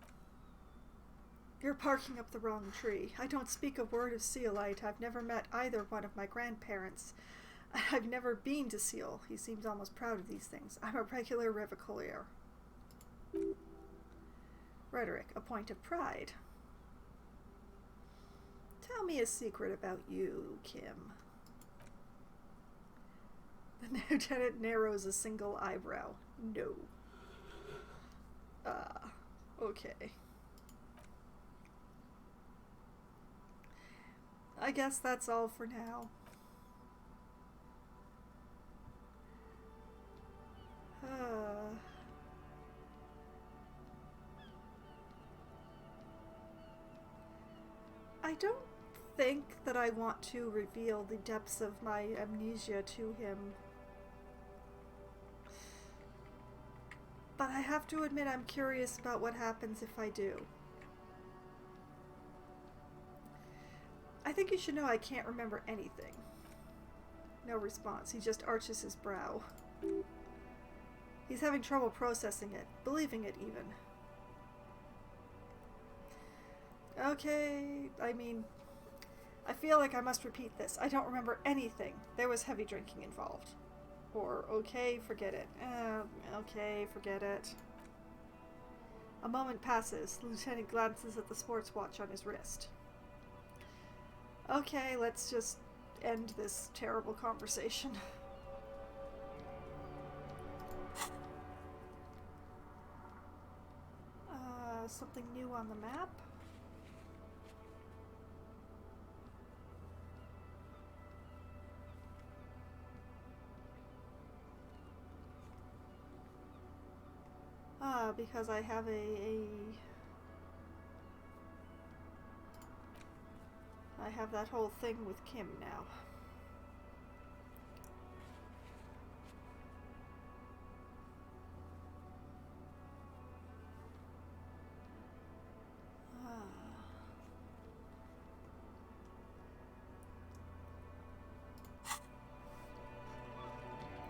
You're barking up the wrong tree. I don't speak a word of Seolite. I've never met either one of my grandparents. I've never been to Seoul. He seems almost proud of these things. I'm a regular Revocolier. Rhetoric, a point of pride. Tell me a secret about you, Kim. The lieutenant narrows a single eyebrow. No. Okay. I guess that's all for now. I don't think that I want to reveal the depths of my amnesia to him. But I have to admit I'm curious about what happens if I do. I think you should know I can't remember anything. No response. He just arches his brow. He's having trouble processing it, believing it even. Okay, I mean, I feel like I must repeat this. I don't remember anything. There was heavy drinking involved. Or, okay, forget it. Okay, forget it. A moment passes. The lieutenant glances at the sports watch on his wrist. Okay, let's just end this terrible conversation. Something new on the map? Because I have I have that whole thing with Kim now.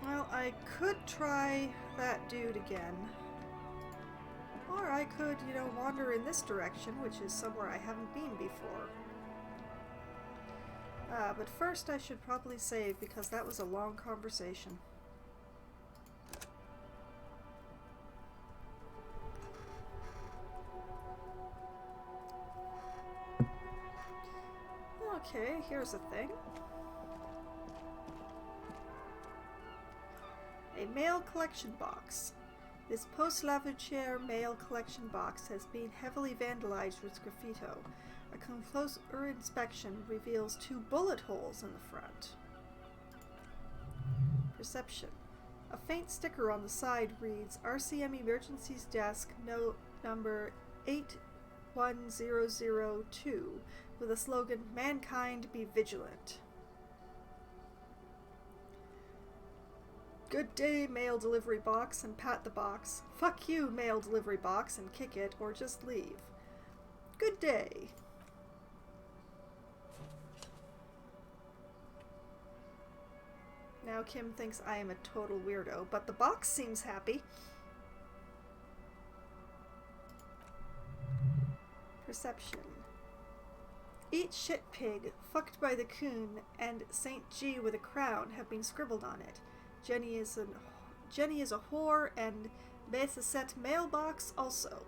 Well, I could try that dude again. Or I could, wander in this direction, which is somewhere I haven't been before. But first I should probably save, because that was a long conversation. Okay, here's a thing. A mail collection box. This post-Lavouchiere mail collection box has been heavily vandalized with graffito. A closer inspection reveals 2 bullet holes in the front. Perception. A faint sticker on the side reads, RCM Emergencies Desk, note number 81002, with a slogan, Mankind Be Vigilant. Good day, mail delivery box, and pat the box. Fuck you, mail delivery box, and kick it, or just leave. Good day. Now Kim thinks I am a total weirdo, but the box seems happy. Perception. Eat shit pig, fucked by the coon, and Saint G with a crown have been scribbled on it. Jenny is a whore, and Besset mailbox also.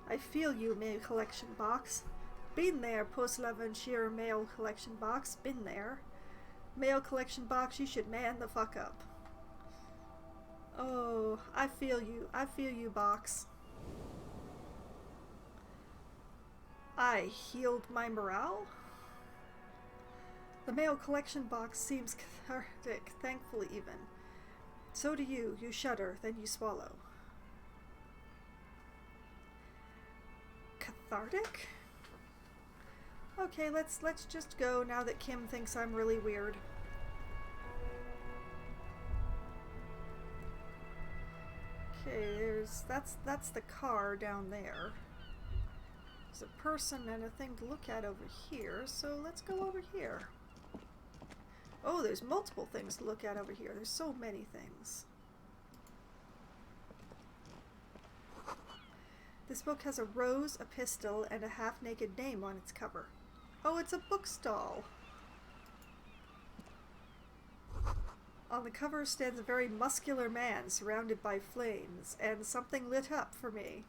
I feel you, mail collection box. Been there, post-Lavouchiere mail collection box. Been there. Mail collection box, you should man the fuck up. Oh, I feel you. I feel you, box. I healed my morale? The mail collection box seems cathartic, thankfully even. So do you. You shudder, then you swallow. Cathartic? Okay, let's just go now that Kim thinks I'm really weird. Okay, that's the car down there. There's a person and a thing to look at over here, so let's go over here. Oh, there's multiple things to look at over here. There's so many things. This book has a rose, a pistol, and a half-naked name on its cover. Oh, it's a book stall. On the cover stands a very muscular man surrounded by flames, and something lit up for me.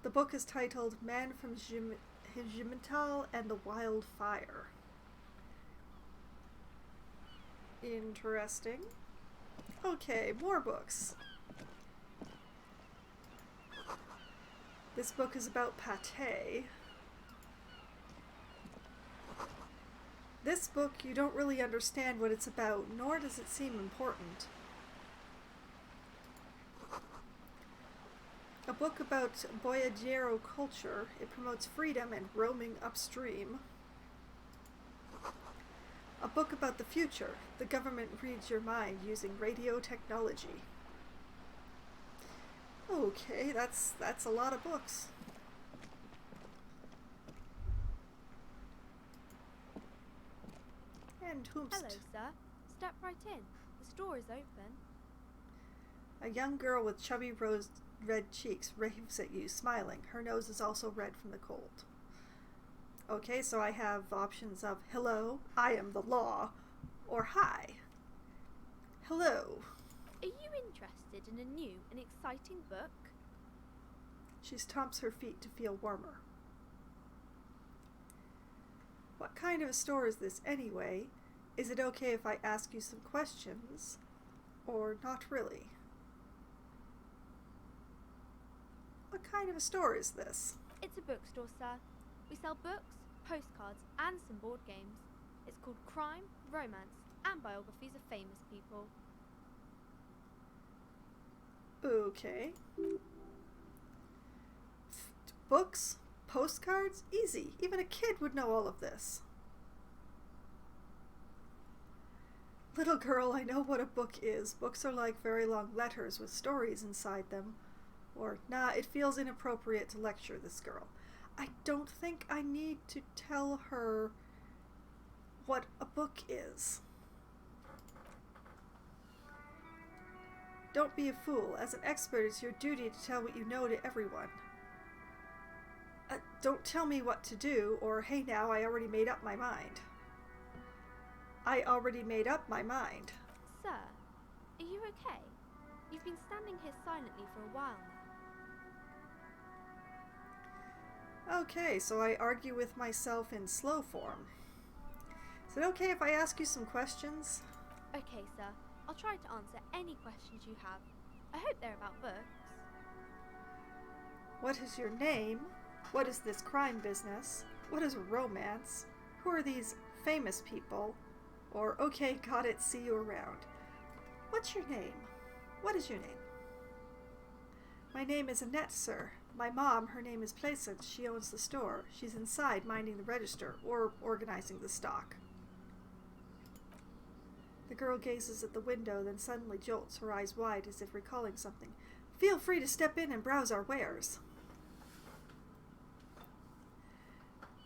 The book is titled Man from Jimental and the Wild Fire. Interesting. Okay, more books. This book is about pâté. This book, you don't really understand what it's about, nor does it seem important. A book about boyadero culture. It promotes freedom and roaming upstream. A book about the future. The government reads your mind using radio technology. Okay, that's a lot of books. And whomst. Hello, sir. Step right in. The store is open. A young girl with chubby red cheeks waves at you, smiling. Her nose is also red from the cold. Okay, so I have options of hello, I am the law, or hi. Hello. Are you interested in a new and exciting book? She stomps her feet to feel warmer. What kind of a store is this anyway? Is it okay if I ask you some questions? Or not really? What kind of a store is this? It's a bookstore, sir. We sell books, postcards, and some board games. It's called Crime, Romance, and Biographies of Famous People. Okay. Books? Postcards? Easy. Even a kid would know all of this. Little girl, I know what a book is. Books are like very long letters with stories inside them. Or, nah, it feels inappropriate to lecture this girl. I don't think I need to tell her what a book is. Don't be a fool. As an expert, it's your duty to tell what you know to everyone. Don't tell me what to do, or hey now, I already made up my mind. I already made up my mind. Sir, are you okay? You've been standing here silently for a while now. Okay, so I argue with myself in slow form. Is it okay if I ask you some questions? Okay, sir. I'll try to answer any questions you have. I hope they're about books. What is your name? What is this crime business? What is a romance? Who are these famous people? Or, okay, got it, see you around. What's your name? What is your name? My name is Annette, sir. My mom, her name is Placence. She owns the store. She's inside minding the register or organizing the stock. The girl gazes at the window, then suddenly jolts, her eyes wide as if recalling something. Feel free to step in and browse our wares.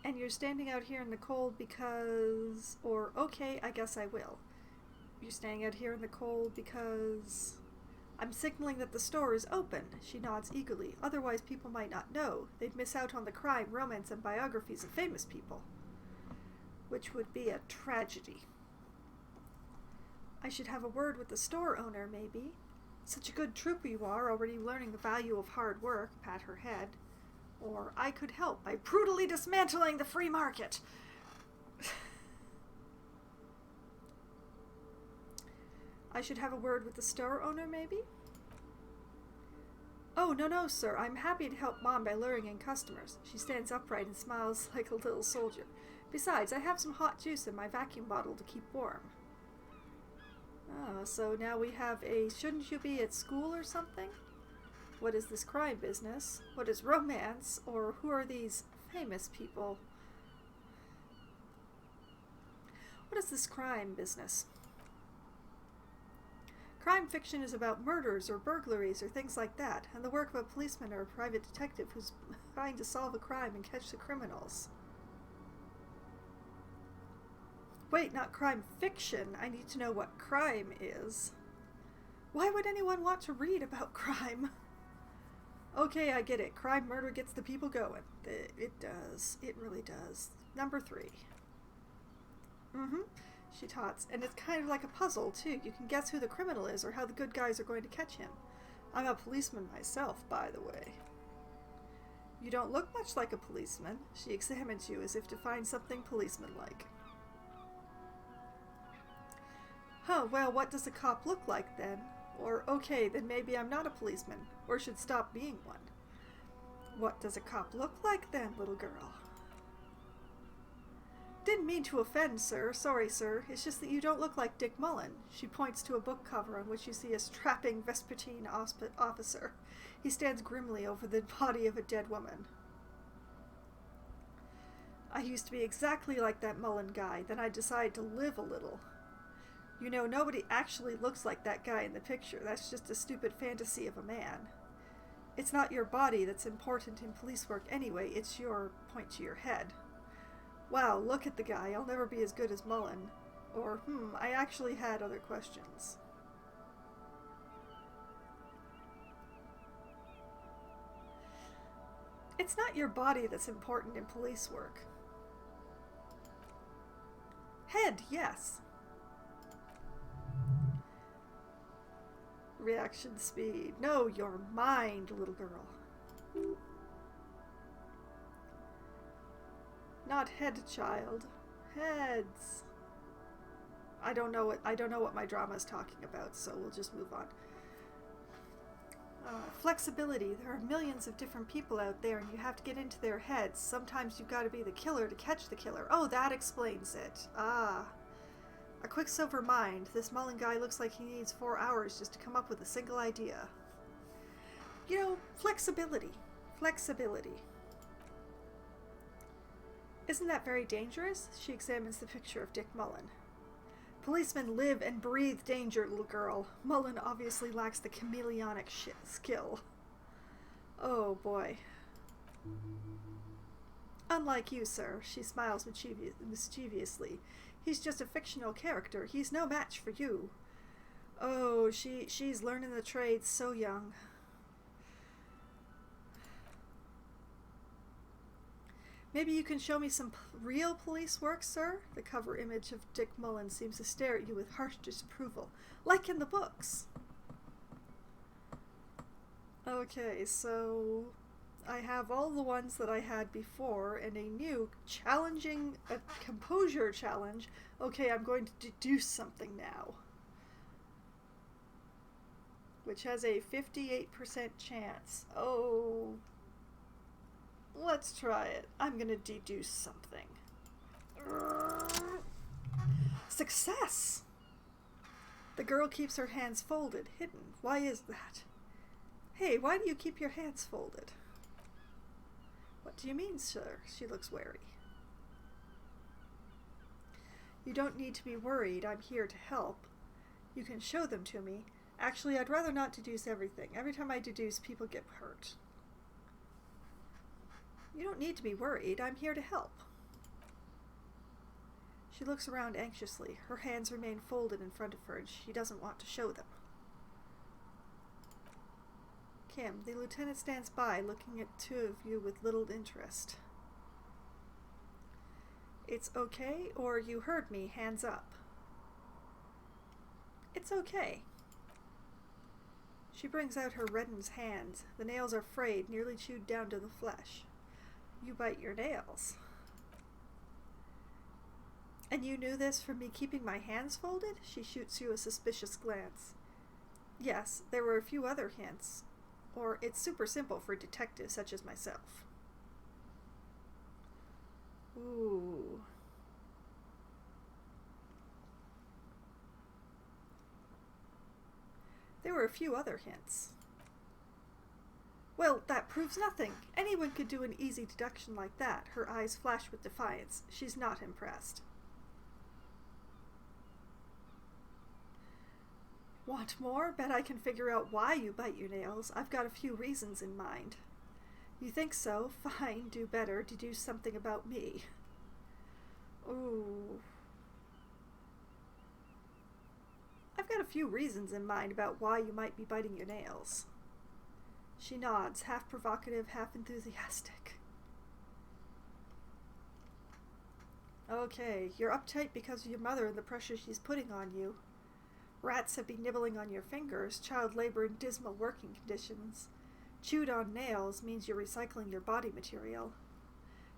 And you're standing out here in the cold because... Or, okay, I guess I will. You're standing out here in the cold because... I'm signaling that the store is open. She nods eagerly. Otherwise, people might not know. They'd miss out on the crime, romance, and biographies of famous people. Which would be a tragedy. I should have a word with the store owner, maybe. Such a good trooper you are, already learning the value of hard work. Pat her head. Or I could help by brutally dismantling the free market. I should have a word with the store owner, maybe? Oh, no, sir. I'm happy to help Mom by luring in customers. She stands upright and smiles like a little soldier. Besides, I have some hot juice in my vacuum bottle to keep warm. Oh, so now we have a shouldn't you be at school or something? What is this crime business? What is romance? Or who are these famous people? What is this crime business? Crime fiction is about murders or burglaries or things like that, and the work of a policeman or a private detective who's trying to solve a crime and catch the criminals. Wait, not crime fiction. I need to know what crime is. Why would anyone want to read about crime? Okay, I get it. Crime, murder gets the people going. It does. It really does. Number 3. She tots. And it's kind of like a puzzle, too. You can guess who the criminal is or how the good guys are going to catch him. I'm a policeman myself, by the way. You don't look much like a policeman. She examines you as if to find something policeman-like. Huh, well, what does a cop look like, then? Or, okay, then maybe I'm not a policeman, or should stop being one. What does a cop look like, then, little girl? Didn't mean to offend, sir. Sorry, sir. It's just that you don't look like Dick Mullen. She points to a book cover on which you see a strapping Vespertine officer. He stands grimly over the body of a dead woman. I used to be exactly like that Mullen guy. Then I decided to live a little. You know, nobody actually looks like that guy in the picture. That's just a stupid fantasy of a man. It's not your body that's important in police work anyway. It's your point to your head. Wow, look at the guy. I'll never be as good as Mullen. Or, I actually had other questions. It's not your body that's important in police work. Head, yes. reaction speed. Know your mind, little girl. Not head, child. Heads. I don't know what my drama is talking about, so we'll just move on. Flexibility. There are millions of different people out there, and you have to get into their heads. Sometimes you've got to be the killer to catch the killer. Oh, that explains it. Ah. A quicksilver mind. This Mullen guy looks like he needs 4 hours just to come up with a single idea. You know, flexibility. Flexibility. Isn't that very dangerous? She examines the picture of Dick Mullen. Policemen live and breathe danger, little girl. Mullen obviously lacks the chameleonic skill. Oh, boy. Unlike you, sir, she smiles mischievously. He's just a fictional character. He's no match for you. Oh, she's learning the trade so young. Maybe you can show me some real police work, sir? The cover image of Dick Mullen seems to stare at you with harsh disapproval, like in the books. Okay, so I have all the ones that I had before and a new challenging composure challenge. Okay, I'm going to deduce something now, which has a 58% chance. Oh, let's try it. I'm gonna deduce something. Success! The girl keeps her hands folded, hidden. Why is that? Hey, why do you keep your hands folded? What do you mean, sir? She looks wary. You don't need to be worried. I'm here to help. You can show them to me. Actually, I'd rather not deduce everything. Every time I deduce, people get hurt. You don't need to be worried. I'm here to help. She looks around anxiously. Her hands remain folded in front of her, and she doesn't want to show them. Kim, the lieutenant stands by, looking at two of you with little interest. It's okay, or you heard me, hands up. It's okay. She brings out her reddened hands. The nails are frayed, nearly chewed down to the flesh. You bite your nails. And you knew this from me keeping my hands folded? She shoots you a suspicious glance. Yes, there were a few other hints. Or it's super simple for detectives such as myself. Ooh. There were a few other hints. Well, that proves nothing. Anyone could do an easy deduction like that. Her eyes flash with defiance. She's not impressed. Want more? Bet I can figure out why you bite your nails. I've got a few reasons in mind. You think so? Fine, do better. Deduce something about me. Ooh. I've got a few reasons in mind about why you might be biting your nails. She nods, half provocative, half enthusiastic. Okay, you're uptight because of your mother and the pressure she's putting on you. Rats have been nibbling on your fingers, child labor in dismal working conditions. Chewed on nails means you're recycling your body material.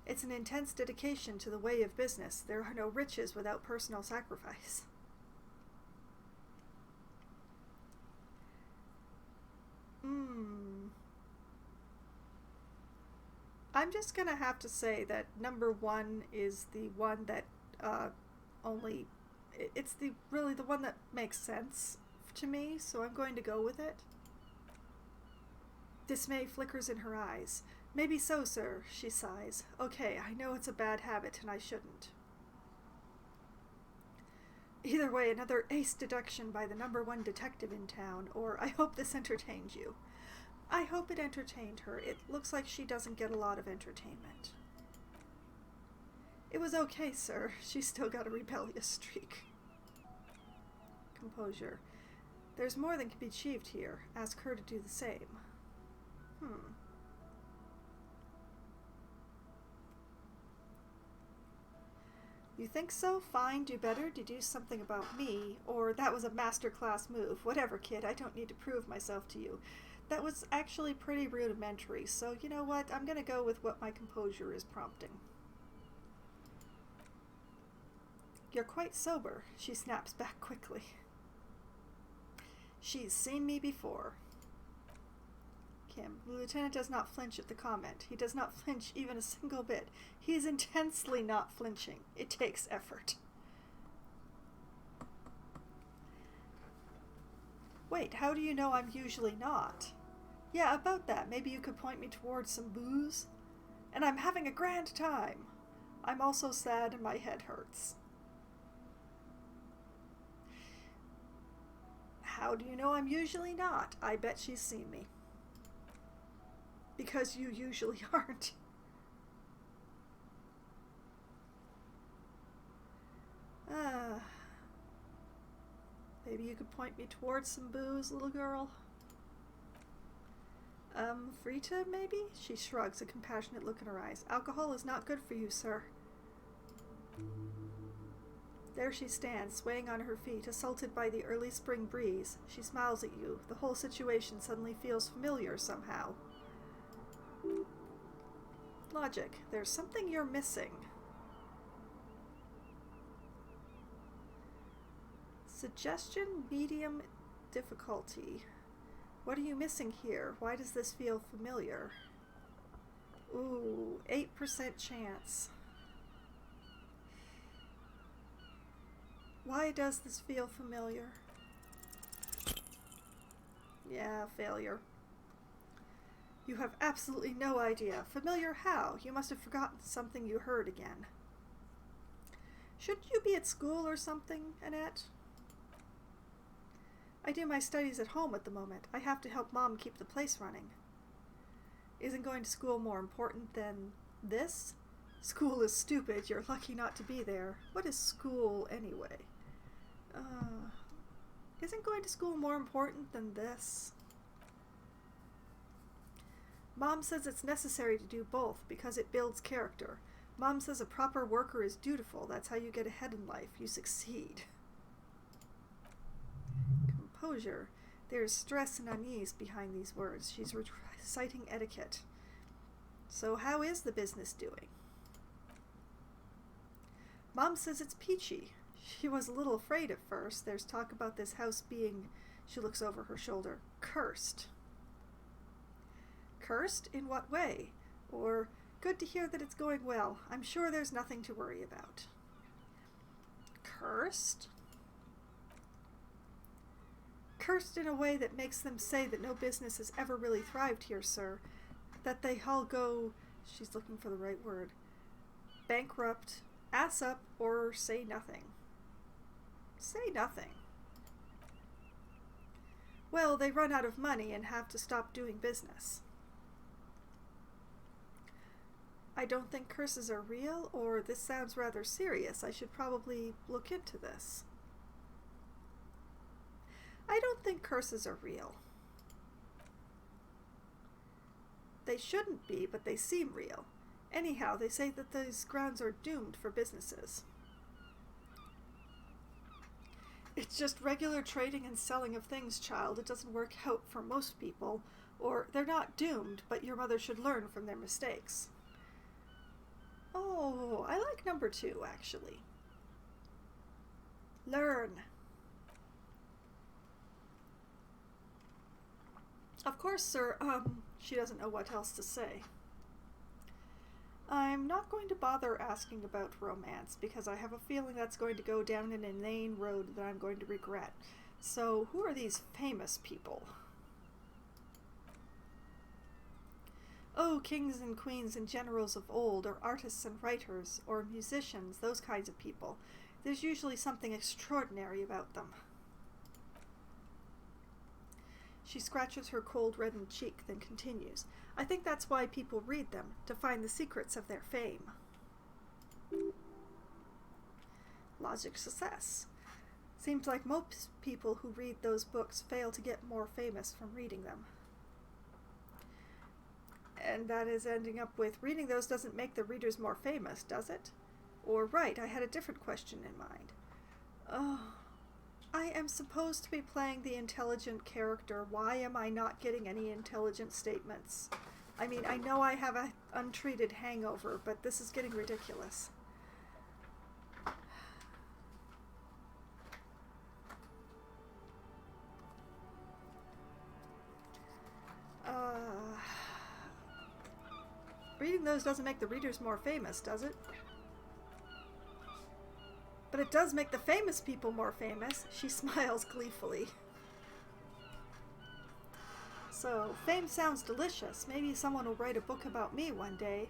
It's an intense dedication to the way of business. There are no riches without personal sacrifice. I'm just gonna have to say that number one is the one that it's really the one that makes sense to me, so I'm going to go with it. Dismay flickers in her eyes. Maybe so, sir, she sighs. Okay, I know it's a bad habit and I shouldn't. Either way, another ace deduction by the number one detective in town, or I hope this entertained you. I hope it entertained her. It looks like she doesn't get a lot of entertainment. It was okay, sir. She's still got a rebellious streak. Composure. There's more than can be achieved here. Ask her to do the same. You think so? Fine, do better, deduce something about me, or that was a masterclass move. Whatever, kid, I don't need to prove myself to you. That was actually pretty rudimentary, so you know what? I'm gonna go with what my composure is prompting. You're quite sober, she snaps back quickly. She's seen me before. Kim. The lieutenant does not flinch at the comment. He does not flinch even a single bit. He is intensely not flinching. It takes effort. Wait, how do you know I'm usually not? Yeah, about that. Maybe you could point me towards some booze? And I'm having a grand time. I'm also sad and my head hurts. How do you know I'm usually not? I bet she's seen me. Because you usually aren't. Maybe you could point me towards some booze, little girl? Frita, maybe? She shrugs, a compassionate look in her eyes. Alcohol is not good for you, sir. There she stands, swaying on her feet, assaulted by the early spring breeze. She smiles at you. The whole situation suddenly feels familiar somehow. Logic. There's something you're missing. Suggestion, medium difficulty. What are you missing here? Why does this feel familiar? Ooh, 8% chance. Why does this feel familiar? Yeah, failure. You have absolutely no idea. Familiar how? You must have forgotten something you heard again. Shouldn't you be at school or something, Annette? I do my studies at home at the moment. I have to help Mom keep the place running. Isn't going to school more important than this? School is stupid. You're lucky not to be there. What is school anyway? Isn't going to school more important than this? Mom says it's necessary to do both because it builds character. Mom says a proper worker is dutiful. That's how you get ahead in life. You succeed. Composure. There's stress and unease behind these words. She's reciting etiquette. So how is the business doing? Mom says it's peachy. She was a little afraid at first. There's talk about this house being, she looks over her shoulder, cursed. Cursed? In what way? Or, good to hear that it's going well. I'm sure there's nothing to worry about. Cursed? Cursed in a way that makes them say that no business has ever really thrived here, sir. That they all go, she's looking for the right word, bankrupt, ass up, or say nothing. Say nothing. Well, they run out of money and have to stop doing business. I don't think curses are real, or this sounds rather serious. I should probably look into this. I don't think curses are real. They shouldn't be, but they seem real. Anyhow, they say that these grounds are doomed for businesses. It's just regular trading and selling of things, child. It doesn't work out for most people. Or they're not doomed, but your mother should learn from their mistakes. Oh, I like number 2, actually. Learn. Of course, sir, she doesn't know what else to say. I'm not going to bother asking about romance, because I have a feeling that's going to go down an inane road that I'm going to regret. So, who are these famous people? Oh, kings and queens and generals of old, or artists and writers, or musicians, those kinds of people. There's usually something extraordinary about them. She scratches her cold reddened cheek, then continues. I think that's why people read them, to find the secrets of their fame. Logic success. Seems like most people who read those books fail to get more famous from reading them. And that is ending up with, reading those doesn't make the readers more famous, does it? Or, right, I had a different question in mind. Oh, I am supposed to be playing the intelligent character. Why am I not getting any intelligent statements? I mean, I know I have an untreated hangover, but this is getting ridiculous. Reading those doesn't make the readers more famous, does it? But it does make the famous people more famous. She smiles gleefully. So, fame sounds delicious. Maybe someone will write a book about me one day.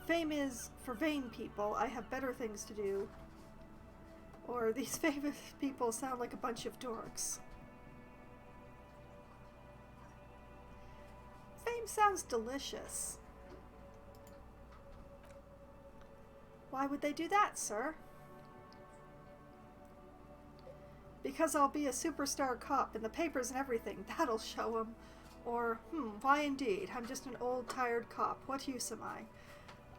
Fame is for vain people. I have better things to do. Or these famous people sound like a bunch of dorks. Fame sounds delicious. Why would they do that, sir? Because I'll be a superstar cop in the papers and everything. That'll show 'em. Or, why indeed? I'm just an old, tired cop. What use am I?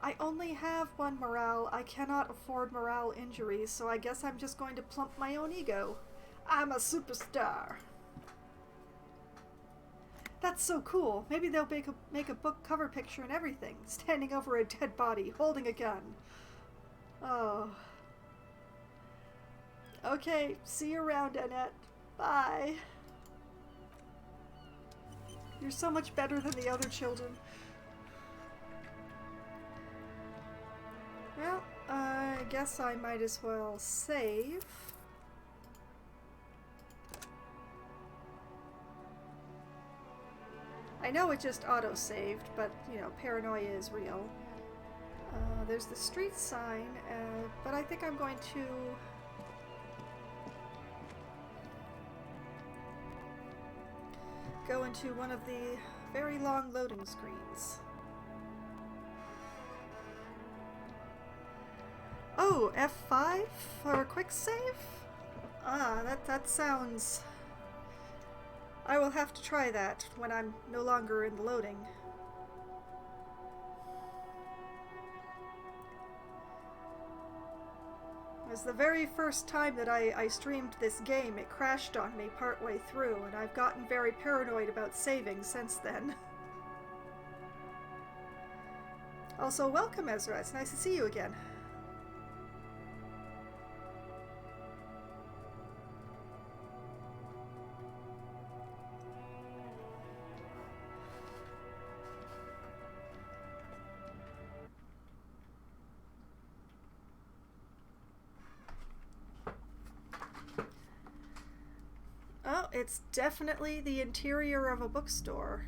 I only have one morale. I cannot afford morale injuries, so I guess I'm just going to plump my own ego. I'm a superstar. That's so cool. Maybe they'll make a book cover picture and everything. Standing over a dead body, holding a gun. Oh. Okay, see you around, Annette. Bye. You're so much better than the other children. Well, I guess I might as well save. I know it just auto-saved, but, you know, paranoia is real. There's the street sign, but I think I'm going to... go into one of the very long loading screens. Oh, F5 for a quick save? Ah, that sounds... I will have to try that when I'm no longer in the loading. It was the very first time that I streamed this game. It crashed on me partway through, and I've gotten very paranoid about saving since then. Also, welcome, Ezra. It's nice to see you again. Oh, it's definitely the interior of a bookstore.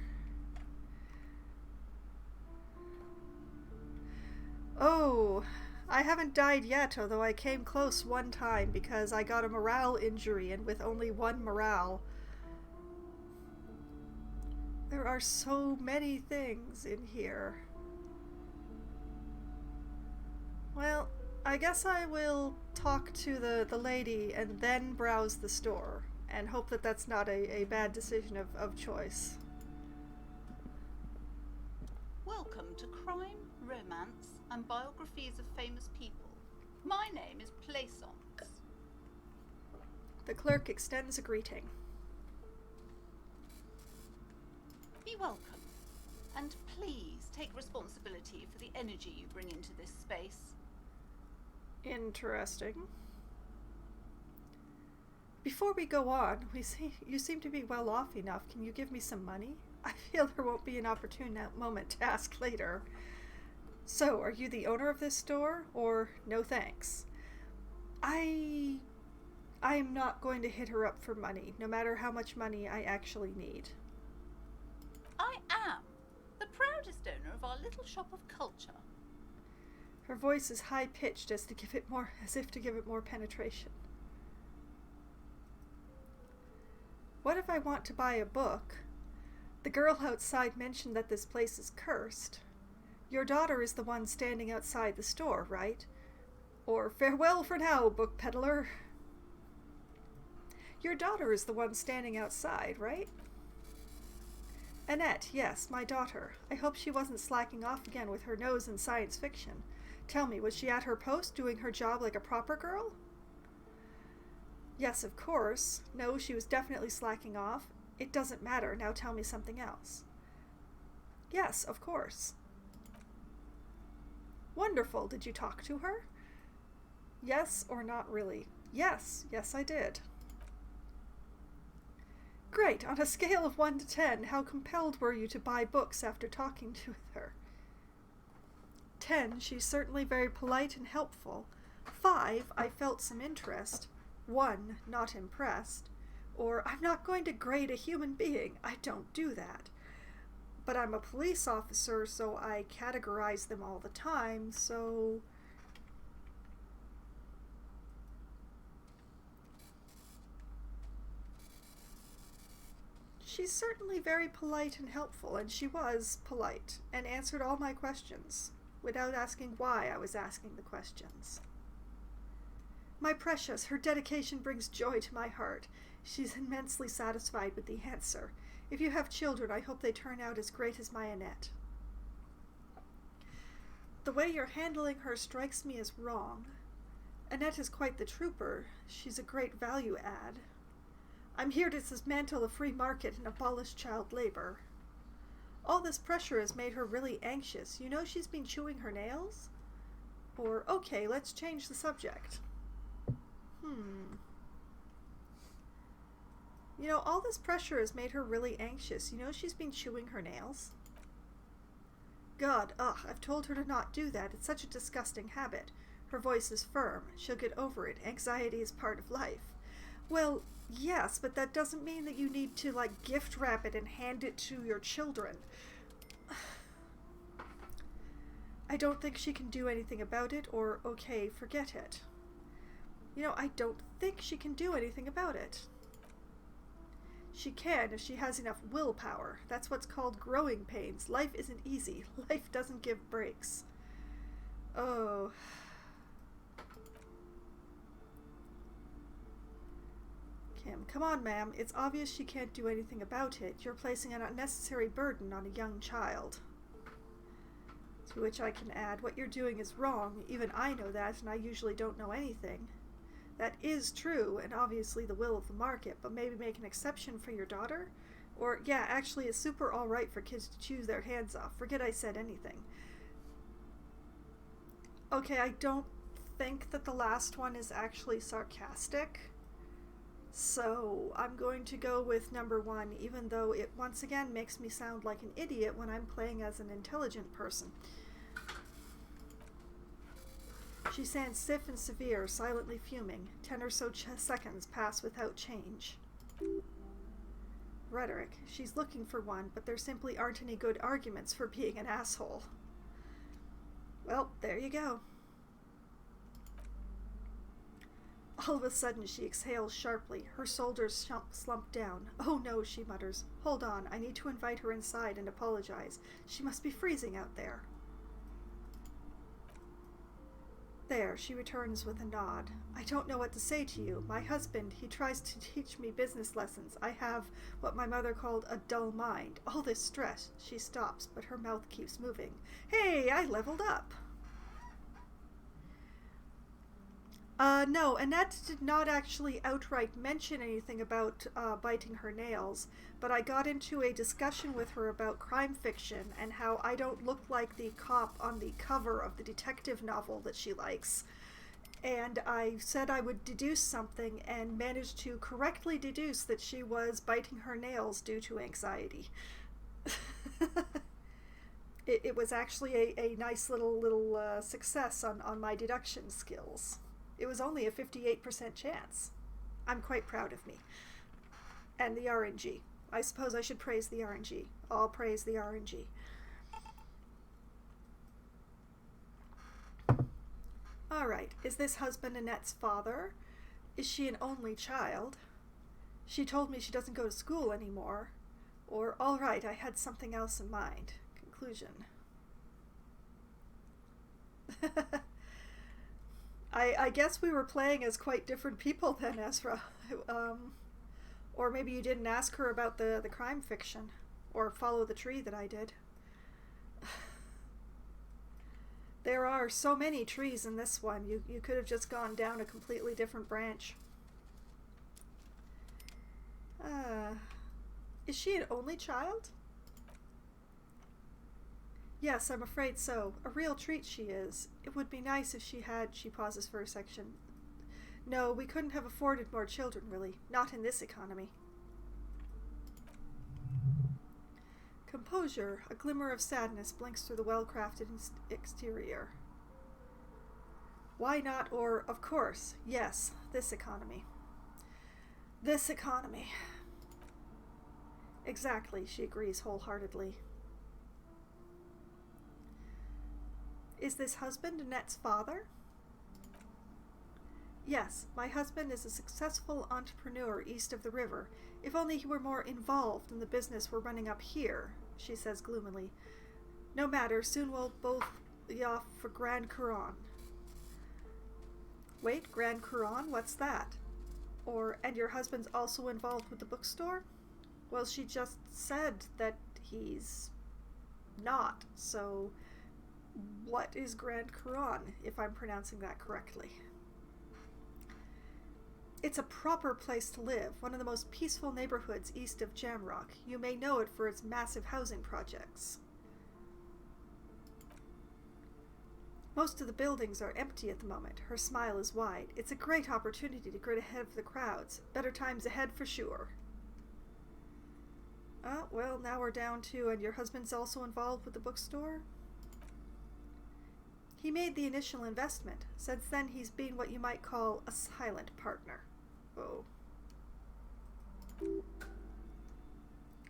Oh, I haven't died yet, although I came close one time because I got a morale injury, and with only one morale. There are so many things in here. Well, I guess I will talk to the lady and then browse the store, and hope that that's not a bad decision of choice. Welcome to Crime, Romance, and Biographies of Famous People. My name is Plaisance. The clerk extends a greeting. Be welcome, and please take responsibility for the energy you bring into this space. Interesting. Before we go on, you seem to be well off enough. Can you give me some money? I feel there won't be an opportune moment to ask later. So, are you the owner of this store, or no thanks? I am not going to hit her up for money, no matter how much money I actually need. I am the proudest owner of our little shop of culture. Her voice is high-pitched as if to give it more penetration. What if I want to buy a book? The girl outside mentioned that this place is cursed. Your daughter is the one standing outside the store, right? Or farewell for now, book peddler. Your daughter is the one standing outside, right? Annette, yes, my daughter. I hope she wasn't slacking off again with her nose in science fiction. Tell me, was she at her post doing her job like a proper girl? Yes, of course. No, she was definitely slacking off. It doesn't matter. Now tell me something else. Yes, of course. Wonderful. Did you talk to her? Yes or not really? Yes, I did. Great. On a scale of 1 to 10, how compelled were you to buy books after talking to her? 10, she's certainly very polite and helpful. 5, I felt some interest. 1, not impressed. Or, I'm not going to grade a human being. I don't do that. But I'm a police officer, so I categorize them all the time, so... She's certainly very polite and helpful, and she was polite, and answered all my questions, without asking why I was asking the questions. My precious, her dedication brings joy to my heart. She's immensely satisfied with the answer. If you have children, I hope they turn out as great as my Annette. The way you're handling her strikes me as wrong. Annette is quite the trooper. She's a great value add. I'm here to dismantle a free market and abolish child labor. All this pressure has made her really anxious. You know she's been chewing her nails? Or, okay, let's change the subject. You know, all this pressure has made her really anxious. You know she's been chewing her nails? God, I've told her to not do that. It's such a disgusting habit. Her voice is firm. She'll get over it. Anxiety is part of life. Well, yes, but that doesn't mean that you need to, gift wrap it and hand it to your children. I don't think she can do anything about it, or, okay, forget it. You know, I don't think she can do anything about it. She can if she has enough willpower. That's what's called growing pains. Life isn't easy. Life doesn't give breaks. Oh. Kim, come on, ma'am. It's obvious she can't do anything about it. You're placing an unnecessary burden on a young child. To which I can add, what you're doing is wrong. Even I know that, and I usually don't know anything. That is true, and obviously the will of the market, but maybe make an exception for your daughter? Or, yeah, actually it's super alright for kids to chew their hands off. Forget I said anything. Okay, I don't think that the last one is actually sarcastic. So, I'm going to go with number 1, even though it once again makes me sound like an idiot when I'm playing as an intelligent person. She stands stiff and severe, silently fuming. 10 or so seconds pass without change. Rhetoric. She's looking for one, but there simply aren't any good arguments for being an asshole. Well, there you go. All of a sudden, she exhales sharply. Her shoulders slump down. Oh no, she mutters. Hold on, I need to invite her inside and apologize. She must be freezing out there. There, she returns with a nod. I don't know what to say to you. My husband, he tries to teach me business lessons. I have what my mother called a dull mind. All this stress. She stops, but her mouth keeps moving. Hey, I leveled up. No, Annette did not actually outright mention anything about biting her nails, but I got into a discussion with her about crime fiction and how I don't look like the cop on the cover of the detective novel that she likes. And I said I would deduce something and managed to correctly deduce that she was biting her nails due to anxiety. It was actually a nice little success on my deduction skills. It was only a 58% chance. I'm quite proud of me. And the RNG. I suppose I should praise the RNG. All praise the RNG. Alright, is this husband Annette's father? Is she an only child? She told me she doesn't go to school anymore. Or, alright, I had something else in mind. Conclusion. I guess we were playing as quite different people then, Ezra. Or maybe you didn't ask her about the crime fiction. Or follow the tree that I did. There are so many trees in this one. You could have just gone down a completely different branch. Is she an only child? Yes, I'm afraid so. A real treat she is. It would be nice if she had... She pauses for a section. No, we couldn't have afforded more children, really. Not in this economy. Composure, a glimmer of sadness blinks through the well-crafted exterior. Why not, or, of course, yes, this economy. This economy. Exactly, she agrees wholeheartedly. Is this husband Annette's father? Yes, my husband is a successful entrepreneur east of the river. If only he were more involved in the business we're running up here, she says gloomily. No matter, soon we'll both be off for Grand Couronne. Wait, Grand Couronne? What's that? And your husband's also involved with the bookstore? Well, she just said that he's not, so what is Grand Couronne, if I'm pronouncing that correctly? It's a proper place to live, one of the most peaceful neighborhoods east of Jamrock. You may know it for its massive housing projects. Most of the buildings are empty at the moment. Her smile is wide. It's a great opportunity to get ahead of the crowds. Better times ahead for sure. Oh, well, now we're down to, and your husband's also involved with the bookstore? He made the initial investment. Since then, he's been what you might call a silent partner. Oh.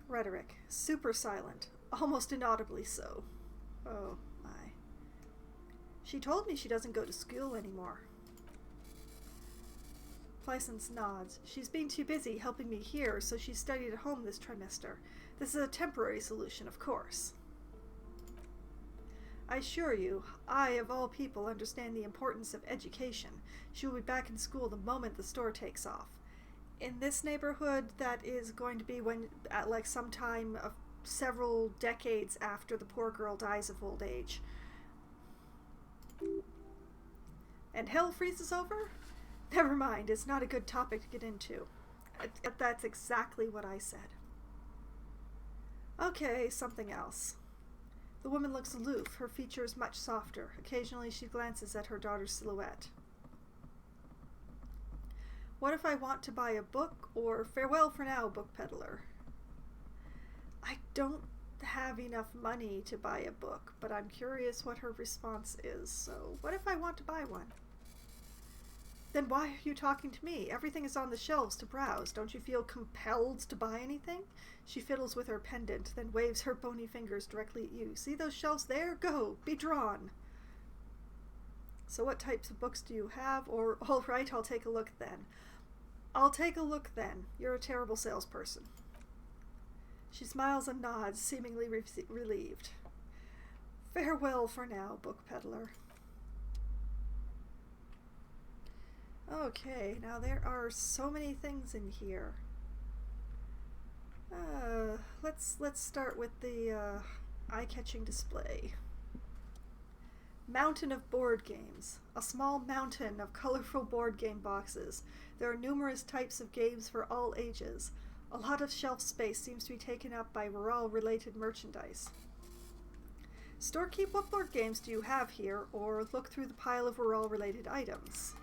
Rhetoric. Super silent. Almost inaudibly so. Oh, my. She told me she doesn't go to school anymore. Pleasance nods. She's been too busy helping me here, so she studied at home this trimester. This is a temporary solution, of course. I assure you, I, of all people, understand the importance of education. She will be back in school the moment the store takes off. In this neighborhood, that is going to be when, at like sometime of several decades after the poor girl dies of old age. And hell freezes over? Never mind, it's not a good topic to get into. That's exactly what I said. Okay, something else. The woman looks aloof, her features much softer. Occasionally she glances at her daughter's silhouette. What if I want to buy a book, or farewell for now, book peddler? I don't have enough money to buy a book, but I'm curious what her response is, so what if I want to buy one? Then why are you talking to me? Everything is on the shelves to browse. Don't you feel compelled to buy anything? She fiddles with her pendant, then waves her bony fingers directly at you. See those shelves there? Go! Be drawn! So what types of books do you have? Or, all right, I'll take a look then. I'll take a look then. You're a terrible salesperson. She smiles and nods, seemingly relieved. Farewell for now, book peddler. Okay, now there are so many things in here. Let's start with the eye-catching display. Mountain of board games. A small mountain of colorful board game boxes. There are numerous types of games for all ages. A lot of shelf space seems to be taken up by rural-related merchandise. Storekeep, what board games do you have here? Or look through the pile of rural-related items.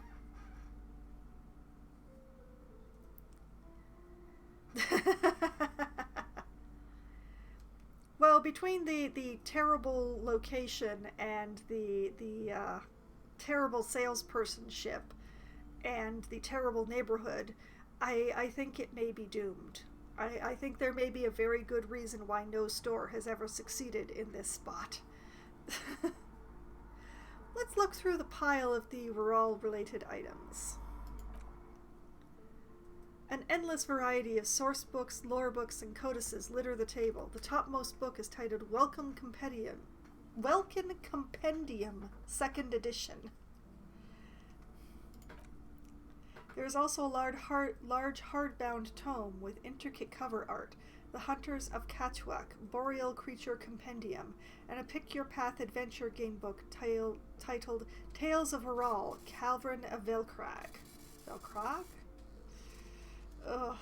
Well, between the terrible location and the terrible salespersonship and the terrible neighborhood, I think it may be doomed. I think there may be a very good reason why no store has ever succeeded in this spot. Let's look through the pile of the rural-related items. An endless variety of source books, lore books, and codices litter the table. The topmost book is titled Welcome Compendium, 2nd edition. There is also a large hardbound tome with intricate cover art. The Hunters of Catchwak, Boreal Creature Compendium, and a pick-your-path adventure gamebook titled Tales of Aral, Calvin of Velkrag. Velkrag? Ugh.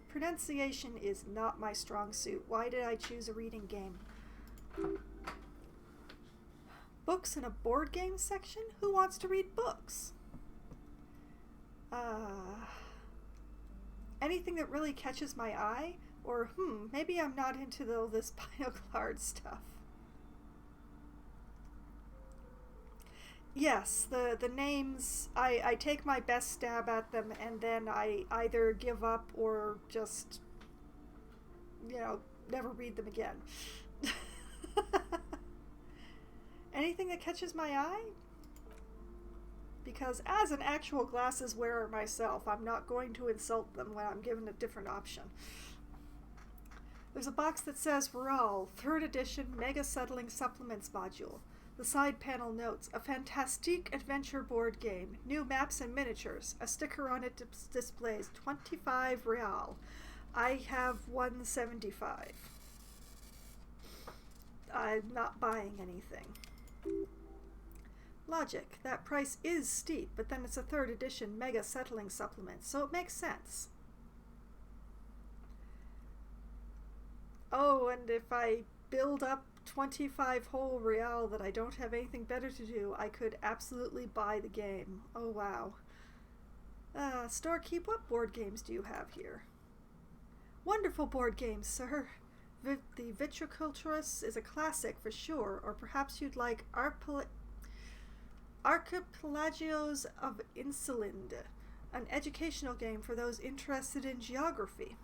Pronunciation is not my strong suit. Why did I choose a reading game? Books in a board game section? Who wants to read books? Anything that really catches my eye? Or, maybe I'm not into all this Bioclard stuff. Yes, the names, I take my best stab at them and then I either give up or just, never read them again. Anything that catches my eye? Because as an actual glasses wearer myself, I'm not going to insult them when I'm given a different option. There's a box that says Raal, 3rd edition Mega Settling Supplements module. The side panel notes, a fantastique adventure board game, new maps and miniatures. A sticker on it displays 25 real. I have 175. I'm not buying anything. Logic, that price is steep, but then it's a 3rd edition Mega Settling Supplement, so it makes sense. Oh, and if I build up 25 whole real that I don't have anything better to do, I could absolutely buy the game. Oh, wow. Storekeep, what board games do you have here? Wonderful board games, sir. The Viticulturist is a classic for sure, or perhaps you'd like Archipelagios of Insulind, an educational game for those interested in geography.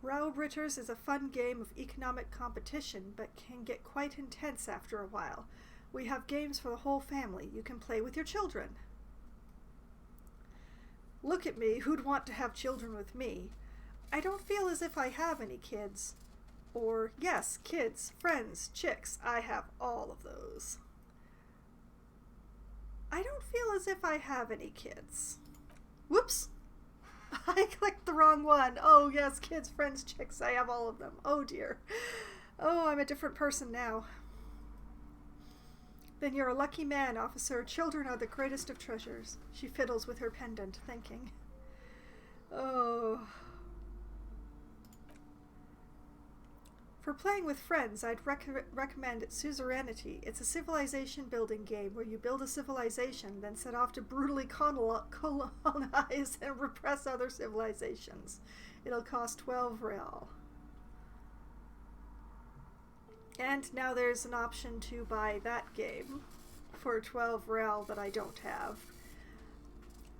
Raubritters is a fun game of economic competition, but can get quite intense after a while. We have games for the whole family. You can play with your children. Look at me, who'd want to have children with me? I don't feel as if I have any kids. Or, yes, kids, friends, chicks, I have all of those. I don't feel as if I have any kids. Whoops! I clicked the wrong one. Oh, yes, kids, friends, chicks, I have all of them. Oh, dear. Oh, I'm a different person now. Then you're a lucky man, officer. Children are the greatest of treasures. She fiddles with her pendant, thinking. Oh. For playing with friends, I'd recommend Suzerainty. It's a civilization building game where you build a civilization, then set off to brutally colonize and repress other civilizations. It'll cost 12 real. And now there's an option to buy that game for 12 real that I don't have.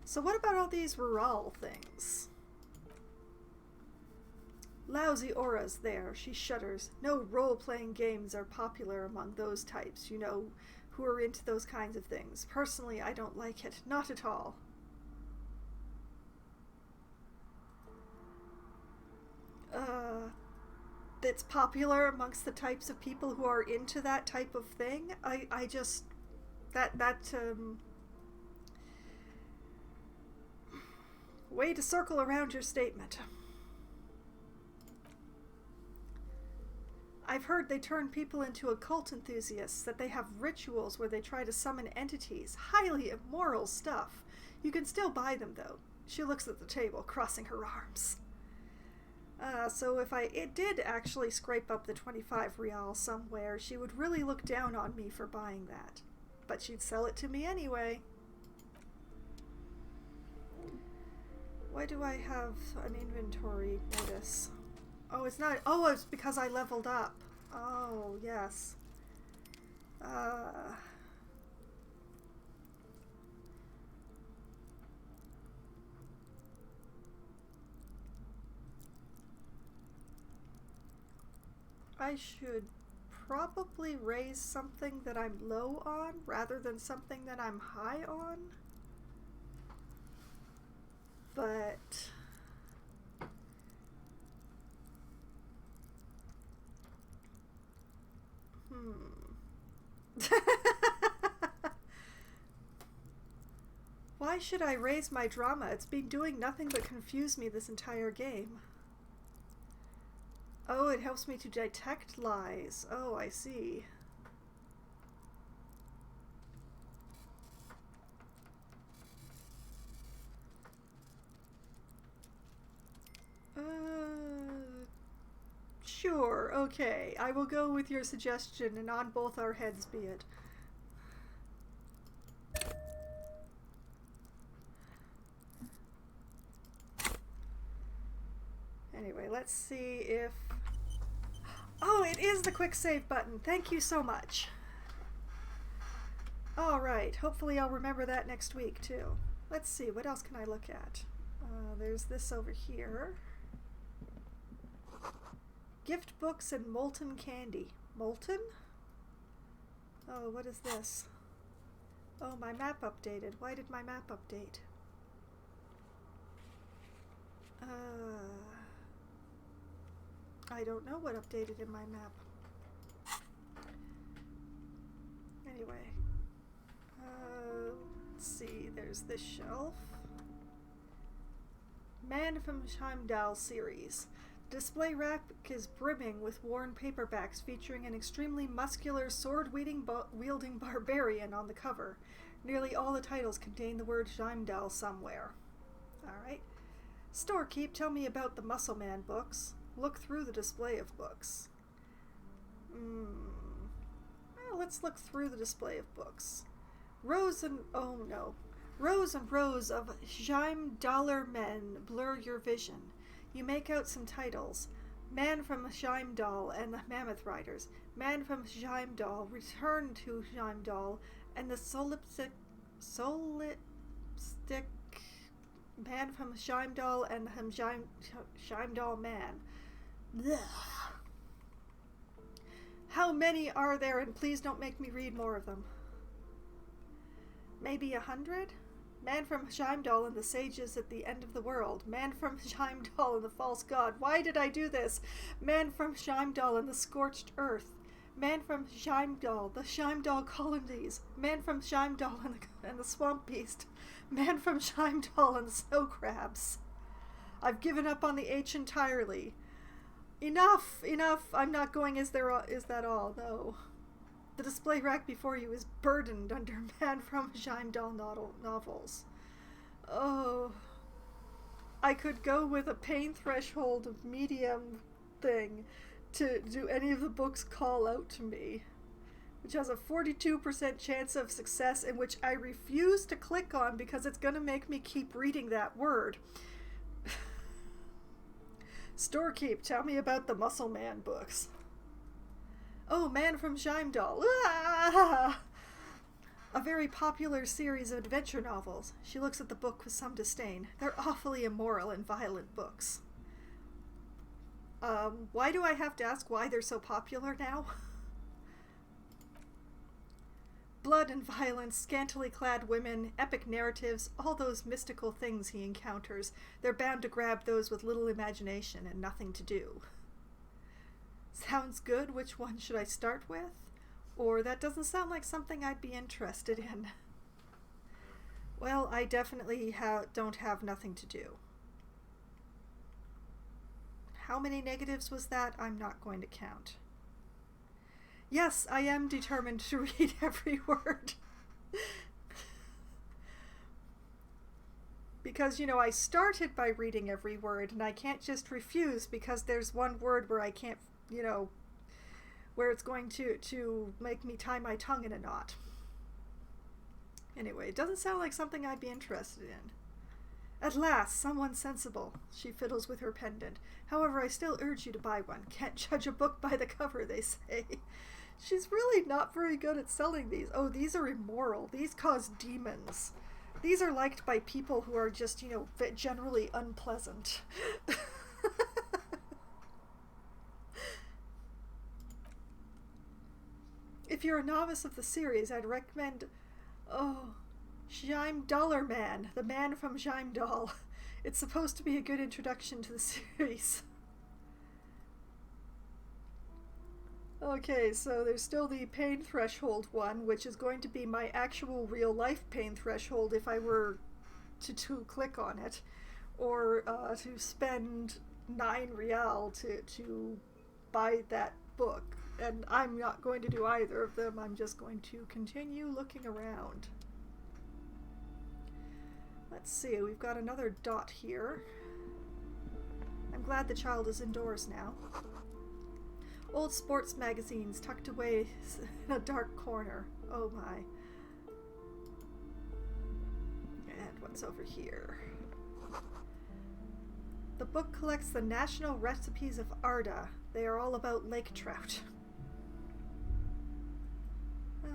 So what about all these rural things? Lousy auras there, she shudders. No role-playing games are popular among those types, who are into those kinds of things. Personally, I don't like it. Not at all. It's popular amongst the types of people who are into that type of thing. I just... Way to circle around your statement. I've heard they turn people into occult enthusiasts, that they have rituals where they try to summon entities. Highly immoral stuff. You can still buy them, though. She looks at the table, crossing her arms. So if it did actually scrape up the 25 real somewhere, she would really look down on me for buying that. But she'd sell it to me anyway. Why do I have an inventory notice? Oh, it's not. Oh, it's because I leveled up. Oh, yes. I should probably raise something that I'm low on rather than something that I'm high on. But... why should I raise my drama? It's been doing nothing but confuse me this entire game. Oh, it helps me to detect lies. Oh, I see. Sure, okay. I will go with your suggestion, and on both our heads be it. Anyway, let's see if... Oh, it is the quick save button. Thank you so much. Alright, hopefully I'll remember that next week, too. Let's see, what else can I look at? There's this over here. Gift books and molten candy. Molten? Oh, what is this? Oh, my map updated. Why did my map update? I don't know what updated in my map. Anyway. Let's see. There's this shelf. Man from Heimdall series. Display rack is brimming with worn paperbacks featuring an extremely muscular sword-wielding barbarian on the cover. Nearly all the titles contain the word Heimdall somewhere. Alright. Storekeep, tell me about the Muscle Man books. Look through the display of books. Well, let's look through the display of books. Rows and rows of Heimdaller men blur your vision. You make out some titles. Man from Heimdall and the Mammoth Riders. Man from Heimdall, Return to Heimdall, and the Solipstick Man from Heimdall and the Heimdall Man. Blech. How many are there, and please don't make me read more of them. Maybe 100? Man from Heimdall and the sages at the end of the world. Man from Heimdall and the false god. Why did I do this? Man from Heimdall and the scorched earth. Man from Heimdall, the Heimdall colonies. Man from Heimdall and the swamp beast. Man from Heimdall and the snow crabs. I've given up on the H entirely. Enough! I'm not going, is that all? No. The display rack before you is burdened under Man from Heimdall novels. Oh. I could go with a pain threshold of medium thing to do any of the books call out to me, which has a 42% chance of success, and which I refuse to click on because it's going to make me keep reading that word. Storekeep, tell me about the Muscle Man books. Oh, Man from Heimdall. Ah! A very popular series of adventure novels. She looks at the book with some disdain. They're awfully immoral and violent books. Why do I have to ask why they're so popular now? Blood and violence, scantily clad women, epic narratives, all those mystical things he encounters. They're bound to grab those with little imagination and nothing to do. Sounds good. Which one should I start with? Or that doesn't sound like something I'd be interested in. Well, I definitely don't have nothing to do. How many negatives was that? I'm not going to count. Yes, I am determined to read every word. Because, I started by reading every word, and I can't just refuse because there's one word where I can't, where it's going to make me tie my tongue in a knot. Anyway, it doesn't sound like something I'd be interested in. At last, someone sensible. She fiddles with her pendant. However, I still urge you to buy one. Can't judge a book by the cover, they say. She's really not very good at selling these. Oh, these are immoral. These cause demons. These are liked by people who are just, generally unpleasant. If you're a novice of the series, I'd recommend... Heimdaller Man, the man from Heimdall. It's supposed to be a good introduction to the series. Okay, so there's still the pain threshold one, which is going to be my actual real-life pain threshold if I were to click on it, or to spend 9 real to buy that book. And I'm not going to do either of them. I'm just going to continue looking around. Let's see, we've got another dot here. I'm glad the child is indoors now. Old sports magazines tucked away in a dark corner. Oh my. And what's over here? The book collects the national recipes of Arda. They are all about lake trout.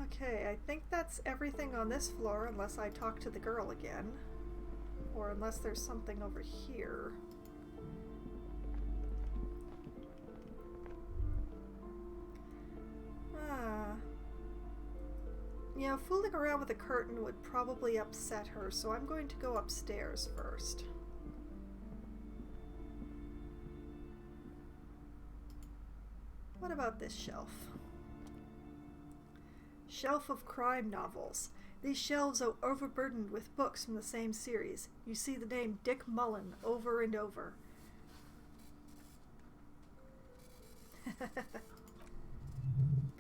Okay, I think that's everything on this floor, unless I talk to the girl again. Or unless there's something over here. You know, fooling around with a curtain would probably upset her, so I'm going to go upstairs first. What about this shelf? Shelf of crime novels. These shelves are overburdened with books from the same series. You see the name Dick Mullen over and over.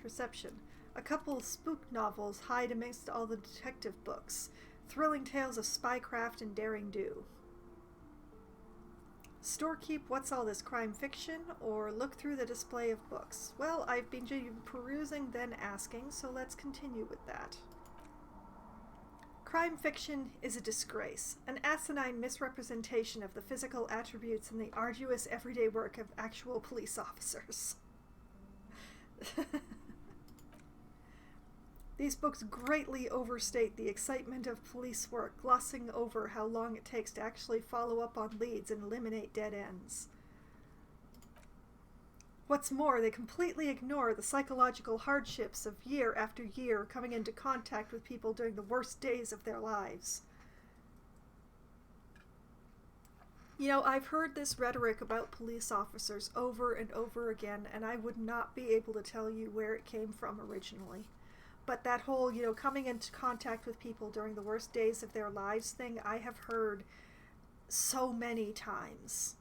Perception. A couple spook novels hide amongst all the detective books. Thrilling tales of spycraft and daring do. Storekeep, what's all this crime fiction? Or look through the display of books. Well, I've been perusing then asking, so let's continue with that. Crime fiction is a disgrace, an asinine misrepresentation of the physical attributes and the arduous everyday work of actual police officers. These books greatly overstate the excitement of police work, glossing over how long it takes to actually follow up on leads and eliminate dead ends. What's more, they completely ignore the psychological hardships of year after year coming into contact with people during the worst days of their lives. You know, I've heard this rhetoric about police officers over and over again, and I would not be able to tell you where it came from originally. But that whole, you know, coming into contact with people during the worst days of their lives thing, I have heard so many times.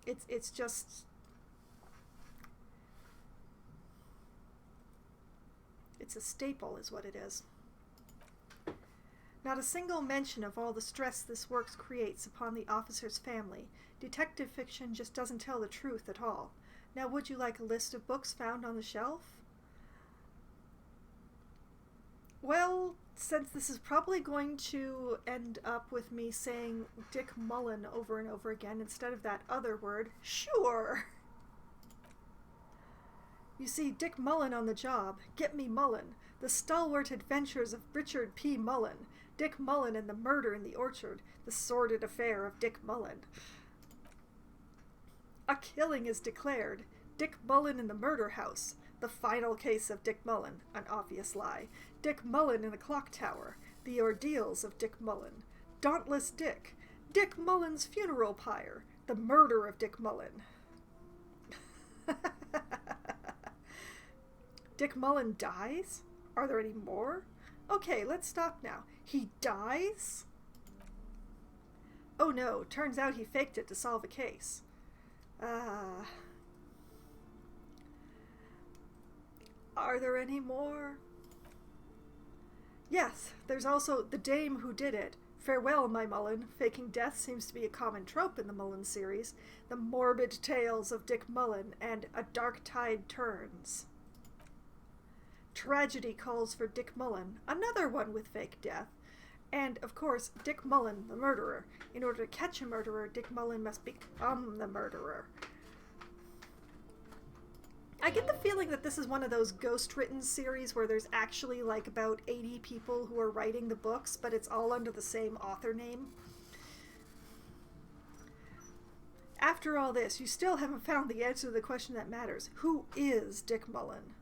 It's just... It's a staple is what it is. Not a single mention of all the stress this work creates upon the officer's family. Detective fiction just doesn't tell the truth at all. Now, would you like a list of books found on the shelf? Well, since this is probably going to end up with me saying Dick Mullen over and over again instead of that other word, sure! You see, Dick Mullen on the job, Get Me Mullen, The Stalwart Adventures of Richard P. Mullen, Dick Mullen and the Murder in the Orchard, The Sordid Affair of Dick Mullen. A killing is declared, Dick Mullen in the Murder House, The Final Case of Dick Mullen, an obvious lie, Dick Mullen in the Clock Tower, The Ordeals of Dick Mullen, Dauntless Dick, Dick Mullen's Funeral Pyre, The Murder of Dick Mullen. Dick Mullen dies? Are there any more? Okay, let's stop now. He dies? Oh no, turns out he faked it to solve a case. Are there any more? Yes, there's also The Dame Who Did It. Farewell, my Mullen. Faking death seems to be a common trope in the Mullen series. The Morbid Tales of Dick Mullen and A Dark Tide Turns. Tragedy Calls for Dick Mullen, another one with fake death. And, of course, Dick Mullen, the murderer. In order to catch a murderer, Dick Mullen must become the murderer. I get the feeling that this is one of those ghost-written series where there's actually like about 80 people who are writing the books, but it's all under the same author name. After all this, you still haven't found the answer to the question that matters. Who is Dick Mullen?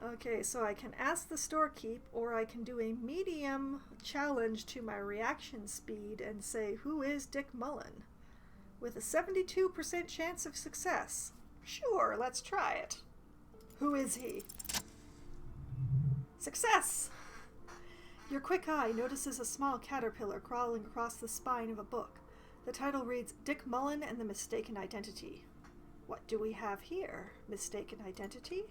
Okay, so I can ask the storekeep, or I can do a medium challenge to my reaction speed and say, who is Dick Mullen? With a 72% chance of success. Sure, let's try it. Who is he? Success! Your quick eye notices a small caterpillar crawling across the spine of a book. The title reads, Dick Mullen and the Mistaken Identity. What do we have here? Mistaken Identity?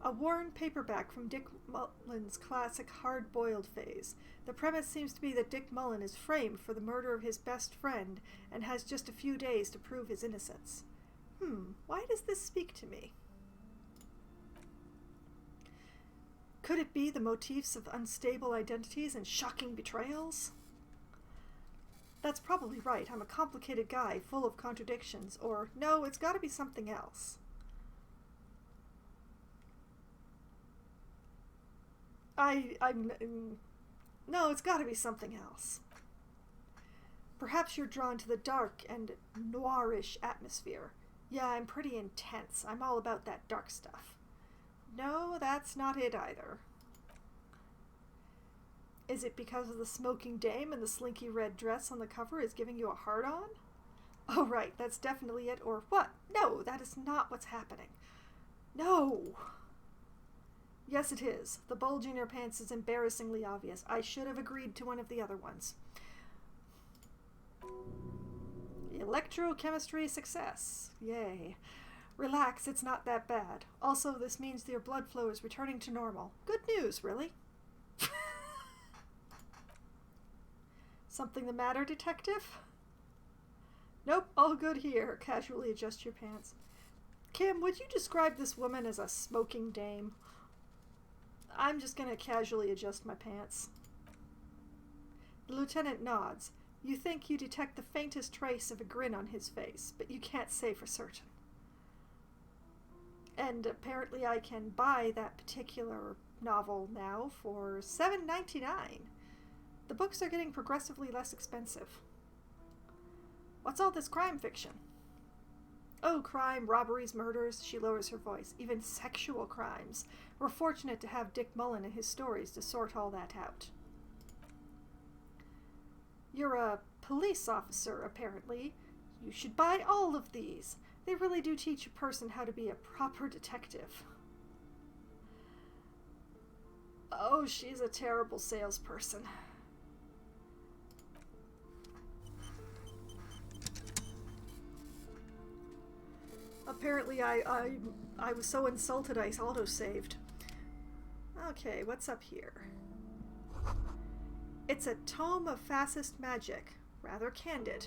A worn paperback from Dick Mullen's classic hard-boiled phase. The premise seems to be that Dick Mullen is framed for the murder of his best friend and has just a few days to prove his innocence. Why does this speak to me? Could it be the motifs of unstable identities and shocking betrayals? That's probably right. I'm a complicated guy, full of contradictions. Or, no, it's gotta be something else. No, it's gotta be something else. Perhaps you're drawn to the dark and noirish atmosphere. Yeah, I'm pretty intense. I'm all about that dark stuff. No, that's not it either. Is it because of the smoking dame and the slinky red dress on the cover is giving you a hard-on? Oh, right, that's definitely it, or what? No, that is not what's happening. No! Yes, it is. The bulge in your pants is embarrassingly obvious. I should have agreed to one of the other ones. Electrochemistry success. Yay. Relax, it's not that bad. Also, this means that your blood flow is returning to normal. Good news, really. Something the matter, detective? Nope, all good here. Casually adjust your pants. Kim, would you describe this woman as a smoking dame? I'm just gonna casually adjust my pants. The lieutenant nods. You think you detect the faintest trace of a grin on his face, but you can't say for certain. And apparently I can buy that particular novel now for $7.99. The books are getting progressively less expensive. What's all this crime fiction? Oh, crime, robberies, murders, she lowers her voice, even sexual crimes. We're fortunate to have Dick Mullen and his stories to sort all that out. You're a police officer, apparently. You should buy all of these. They really do teach a person how to be a proper detective. Oh, she's a terrible salesperson. Apparently I was so insulted I auto-saved. Okay, what's up here? It's a tome of fascist magic. Rather candid.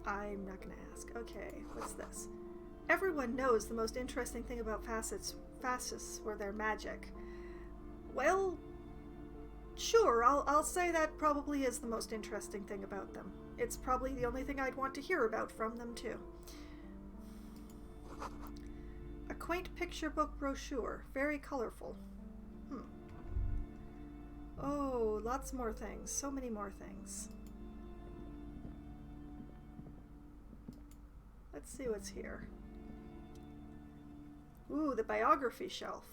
I'm not gonna ask. Okay, what's this? Everyone knows the most interesting thing about fascists were their magic. Well, sure, I'll say that probably is the most interesting thing about them. It's probably the only thing I'd want to hear about from them, too. A quaint picture book brochure. Very colorful. Oh, lots more things. So many more things. Let's see what's here. Ooh, the biography shelf.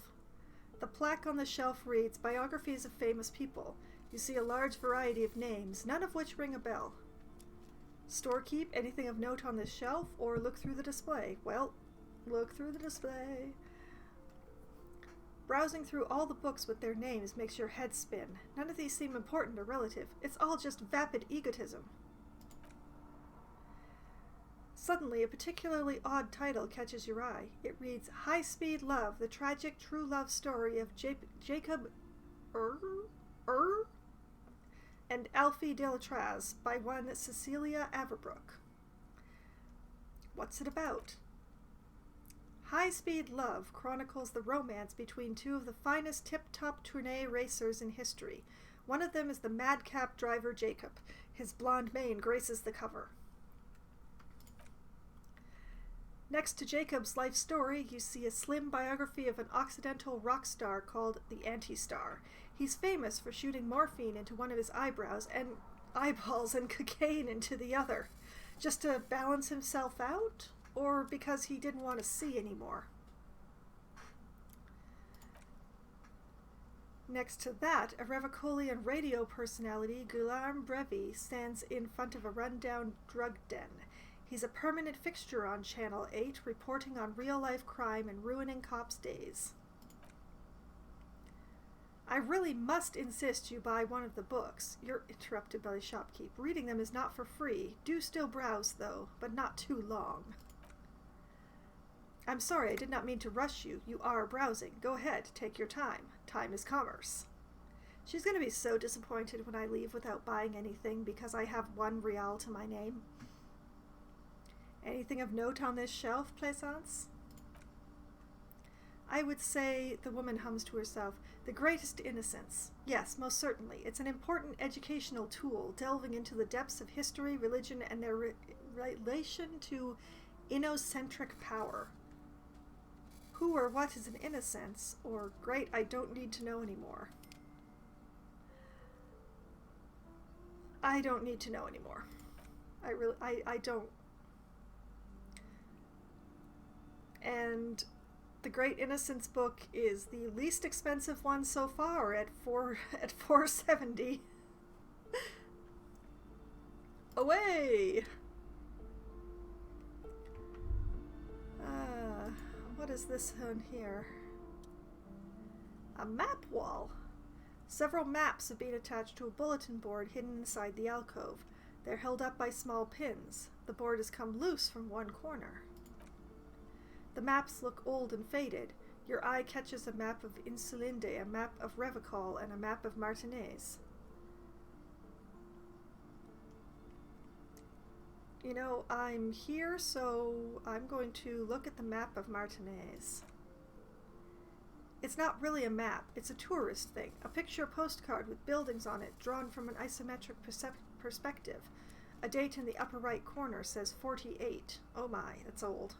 The plaque on the shelf reads, Biographies of Famous People. You see a large variety of names, none of which ring a bell. Storekeep, anything of note on this shelf, or look through the display? Well, look through the display. Browsing through all the books with their names makes your head spin. None of these seem important or relative. It's all just vapid egotism. Suddenly, a particularly odd title catches your eye. It reads, High Speed Love, the tragic true love story of Jacob and Alfie Delatraz by one Cecilia Averbrook. What's it about? High Speed Love chronicles the romance between two of the finest tip-top Tournai racers in history. One of them is the madcap driver Jacob. His blonde mane graces the cover. Next to Jacob's life story, you see a slim biography of an Occidental rock star called the Anti-Star. He's famous for shooting morphine into one of his eyebrows and eyeballs and cocaine into the other. Just to balance himself out? Or because he didn't want to see anymore? Next to that, a Revicolian radio personality, Guillaume Brevy, stands in front of a rundown drug den. He's a permanent fixture on Channel 8, reporting on real-life crime and ruining cops' days. I really must insist you buy one of the books. You're interrupted by the shopkeep. Reading them is not for free. Do still browse, though, but not too long. I'm sorry, I did not mean to rush you. You are browsing. Go ahead, take your time. Time is commerce. She's going to be so disappointed when I leave without buying anything because I have 1 real to my name. Anything of note on this shelf, Plaisance? I would say, the woman hums to herself, the greatest innocence. Yes, most certainly. It's an important educational tool, delving into the depths of history, religion, and their relation to innocentric power. Who or what is an innocence? Or, great, I don't need to know anymore. I don't need to know anymore. I don't. And the Great Innocence book is the least expensive one so far at $4.70. Away! What is this on here? A map wall. Several maps have been attached to a bulletin board hidden inside the alcove. They're held up by small pins. The board has come loose from one corner. The maps look old and faded. Your eye catches a map of Insulinde, a map of Revicol, and a map of Martinez. You know, I'm here, so I'm going to look at the map of Martinez. It's not really a map, it's a tourist thing. A picture postcard with buildings on it, drawn from an isometric perspective. A date in the upper right corner says 48. Oh my, that's old.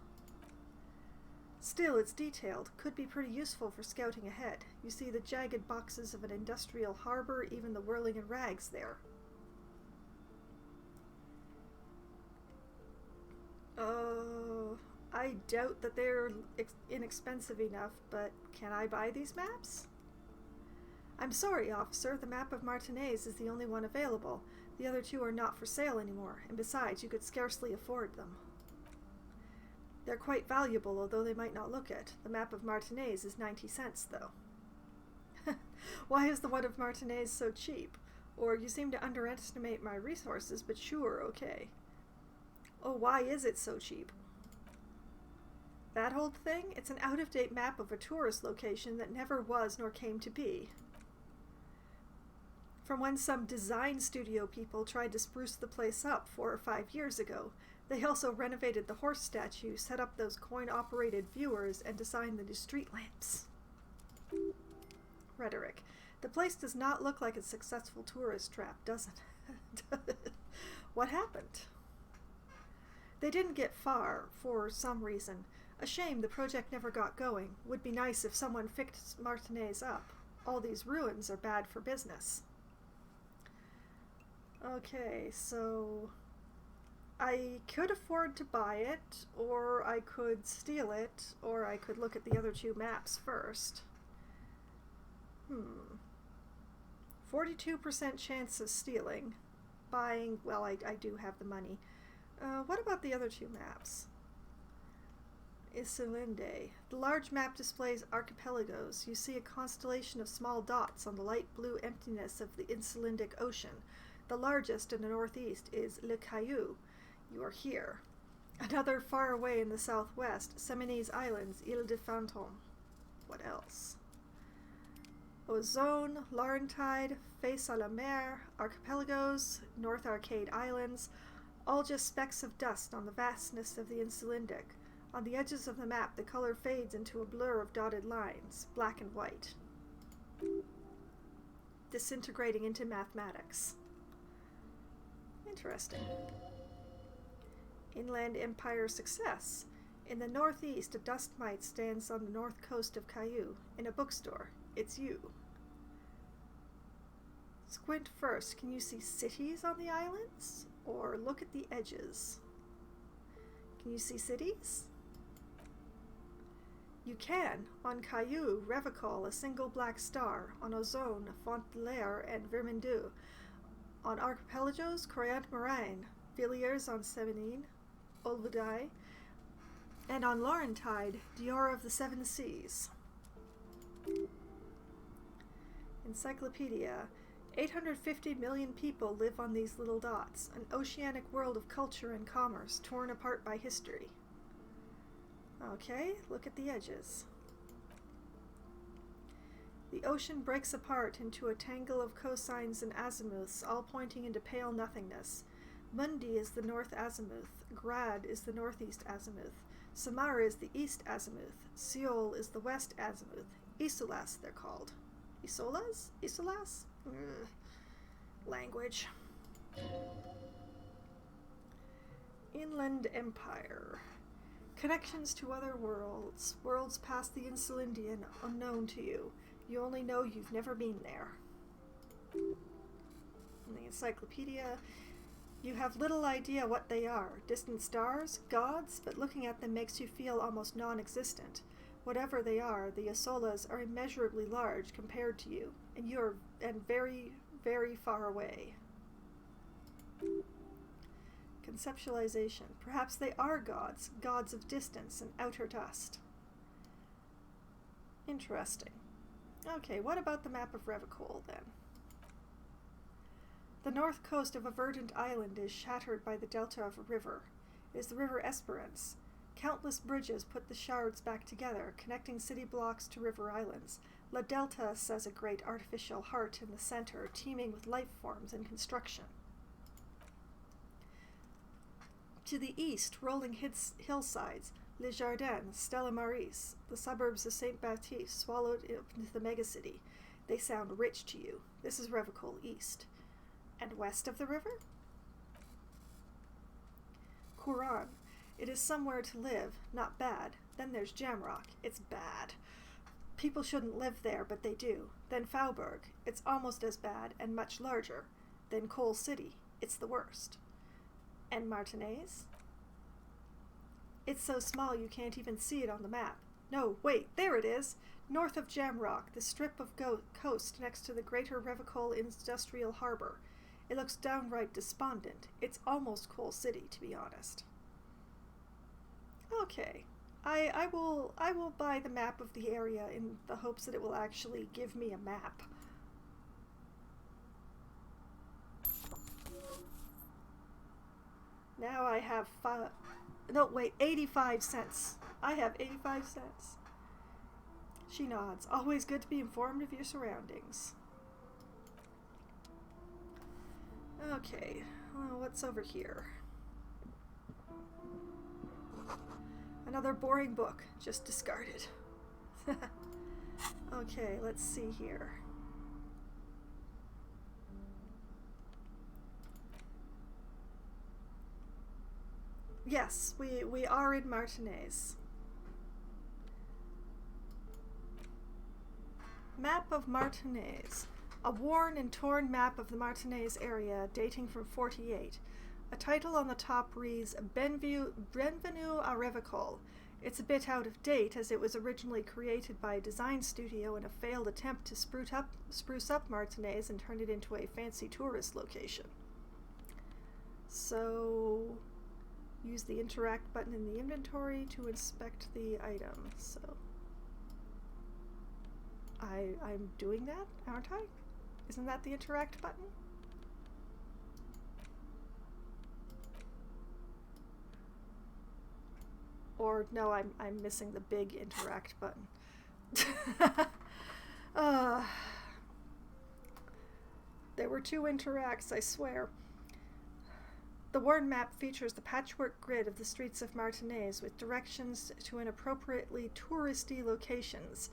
Still, it's detailed. Could be pretty useful for scouting ahead. You see the jagged boxes of an industrial harbor, even the whirling in rags there. I doubt that they're inexpensive enough, but can I buy these maps? I'm sorry, officer. The map of Martinez is the only one available. The other 2 are not for sale anymore, and besides, you could scarcely afford them. They're quite valuable, although they might not look it. The map of Martinez is 90 cents, though. Why is the one of Martinez so cheap? Or you seem to underestimate my resources, but sure, okay. Oh, why is it so cheap? That old thing? It's an out-of-date map of a tourist location that never was nor came to be. From when some design studio people tried to spruce the place up 4 or 5 years ago. They also renovated the horse statue, set up those coin-operated viewers, and designed the new street lamps. Rhetoric. The place does not look like a successful tourist trap, does it? What happened? They didn't get far, for some reason. A shame the project never got going. Would be nice if someone fixed Martinez up. All these ruins are bad for business. Okay, so I could afford to buy it, or I could steal it, or I could look at the other 2 maps first. 42% chance of stealing. Buying, well, I do have the money. What about the other 2 maps? Isolinde. The large map displays archipelagos. You see a constellation of small dots on the light blue emptiness of the Insulindic Ocean. The largest in the northeast is Le Caillou. You are here. Another far away in the southwest, Seminese Islands, Ile de Fantôme. What else? Ozone, Laurentide, Face à la Mer, Archipelagos, North Arcade Islands, all just specks of dust on the vastness of the Insulindic. On the edges of the map, the color fades into a blur of dotted lines, black and white. Disintegrating into mathematics. Interesting. Inland Empire success. In the northeast, a dust mite stands on the north coast of Caillou. In a bookstore. It's you. Squint first. Can you see cities on the islands? Or look at the edges. Can you see cities? You can. On Caillou, Revicol, a single black star. On Ozone, Font-de-l'Air and Vermindeux. On Archipelagos, Croyant-Marine, Villiers on Seminine, Olvidai, and on Laurentide, Dior of the Seven Seas. Encyclopedia. 850 million people live on these little dots, an oceanic world of culture and commerce torn apart by history. Okay, look at the edges. The ocean breaks apart into a tangle of cosines and azimuths, all pointing into pale nothingness. Mundi is the north azimuth, Grad is the northeast azimuth, Samara is the east azimuth, Seoul is the west azimuth, Isolas they're called. Isolas? Isolas? Language. Inland Empire. Connections to other worlds. Worlds past the Insulindian, unknown to you. You only know you've never been there. In the encyclopedia, you have little idea what they are. Distant stars? Gods? But looking at them makes you feel almost non-existent. Whatever they are, the Asolas are immeasurably large compared to you, and very, very far away. Conceptualization. Perhaps they are gods, gods of distance and outer dust. Interesting. Okay, what about the map of Revicol, then? The north coast of a verdant island is shattered by the delta of a river. It is the River Esperance. Countless bridges put the shards back together, connecting city blocks to river islands. La Delta says a great artificial heart in the center, teeming with life forms and construction. To the east, rolling hillsides, Les Jardins, Stella Maris, the suburbs of St. Baptiste swallowed into the megacity. They sound rich to you. This is Revicol East. And west of the river? Quran. It is somewhere to live, not bad. Then there's Jamrock. It's bad. People shouldn't live there, but they do. Then Faubourg. It's almost as bad and much larger. Then Coal City. It's the worst. And Martinez? It's so small you can't even see it on the map. No, wait, there it is! North of Jamrock, the strip of coast next to the greater Revicol Industrial Harbor. It looks downright despondent. It's almost Coal City, to be honest. Okay. I will buy the map of the area in the hopes that it will actually give me a map. Now I have 85 cents. I have 85 cents. She nods. Always good to be informed of your surroundings. Okay, well, what's over here? Another boring book, just discarded. Okay, let's see here. Yes, we are in Martinez. Map of Martinez. A worn and torn map of the Martinez area dating from 48. A title on the top reads Bienvenue à Revicol. It's a bit out of date as it was originally created by a design studio in a failed attempt to spruce up Martinez and turn it into a fancy tourist location. So use the interact button in the inventory to inspect the item. So I'm doing that, aren't I? Isn't that the interact button? Or no, I'm missing the big interact button. There were two interacts, I swear. The worn map features the patchwork grid of the streets of Martinez with directions to inappropriately touristy locations.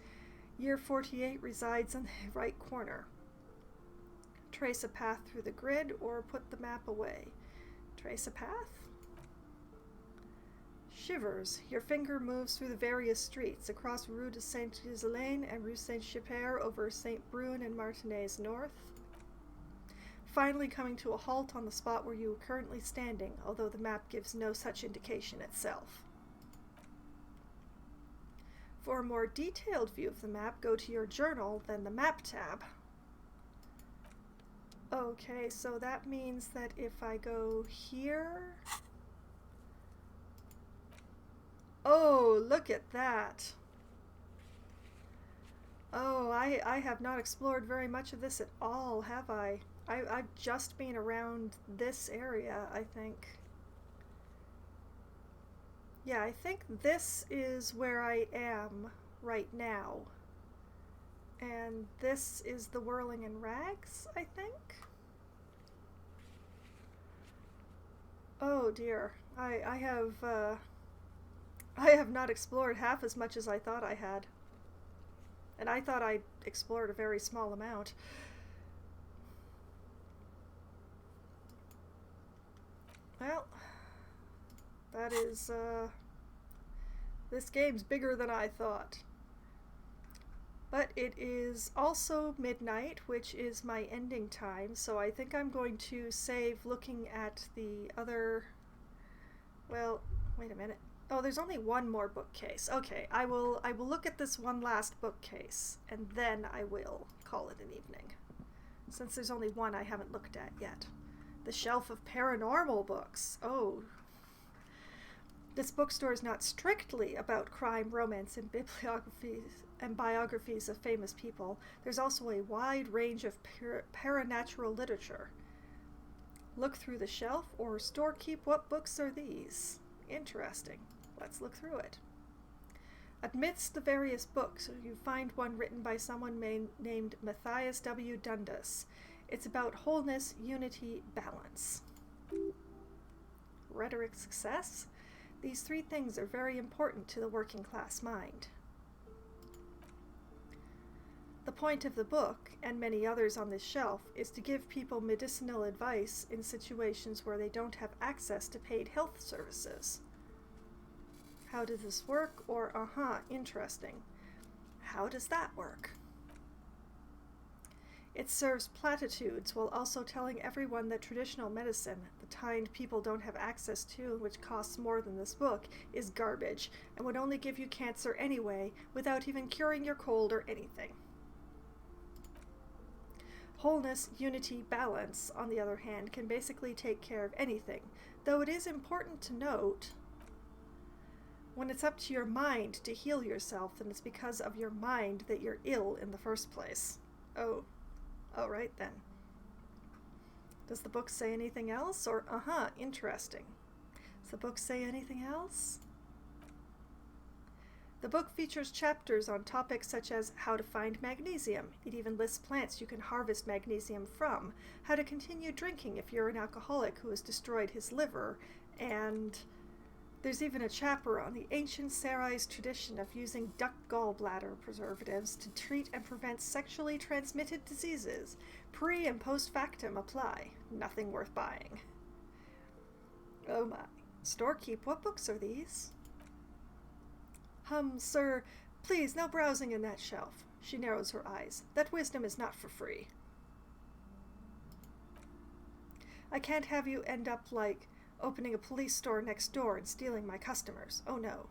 Year 48 resides in the right corner. Trace a path through the grid or put the map away. Trace a path? Shivers. Your finger moves through the various streets, across Rue de Saint-Ghislaine and Rue Saint-Chipert over Saint Brun and Martinez North. Finally coming to a halt on the spot where you are currently standing, although the map gives no such indication itself. For a more detailed view of the map, go to your journal, then the Map tab. Okay, so that means that if I go here... Oh, look at that. Oh, I have not explored very much of this at all, have I? I've just been around this area, I think. Yeah, I think this is where I am right now. And this is the Whirling in Rags, I think? Oh dear. I have not explored half as much as I thought I had. And I thought I'd explored a very small amount. Well, that is, this game's bigger than I thought. But it is also midnight, which is my ending time, so I think I'm going to save looking at the other... Well, wait a minute. Oh, there's only one more bookcase. Okay, I will look at this one last bookcase, and then I will call it an evening. Since there's only one I haven't looked at yet. The shelf of paranormal books. Oh. This bookstore is not strictly about crime, romance, and biographies of famous people. There's also a wide range of paranatural literature. Look through the shelf or storekeep. What books are these? Interesting. Let's look through it. Amidst the various books, you find one written by someone named Matthias W. Dundas. It's about wholeness, unity, balance. Rhetoric success? These three things are very important to the working class mind. The point of the book, and many others on this shelf, is to give people medicinal advice in situations where they don't have access to paid health services. How does this work? Or, interesting. How does that work? It serves platitudes while also telling everyone that traditional medicine, the kind people don't have access to, which costs more than this book, is garbage and would only give you cancer anyway without even curing your cold or anything. Wholeness, unity, balance, on the other hand, can basically take care of anything, though it is important to note when it's up to your mind to heal yourself, then it's because of your mind that you're ill in the first place. Oh, right then. Does the book say anything else? Or, interesting. Does the book say anything else? The book features chapters on topics such as how to find magnesium. It even lists plants you can harvest magnesium from, how to continue drinking if you're an alcoholic who has destroyed his liver, and there's even a chapter on the ancient Sarai's tradition of using duck gallbladder preservatives to treat and prevent sexually transmitted diseases. Pre- and post-factum apply. Nothing worth buying. Oh my. Storekeep, what books are these? Sir, please, no browsing in that shelf. She narrows her eyes. That wisdom is not for free. I can't have you end up like opening a police store next door and stealing my customers. Oh no.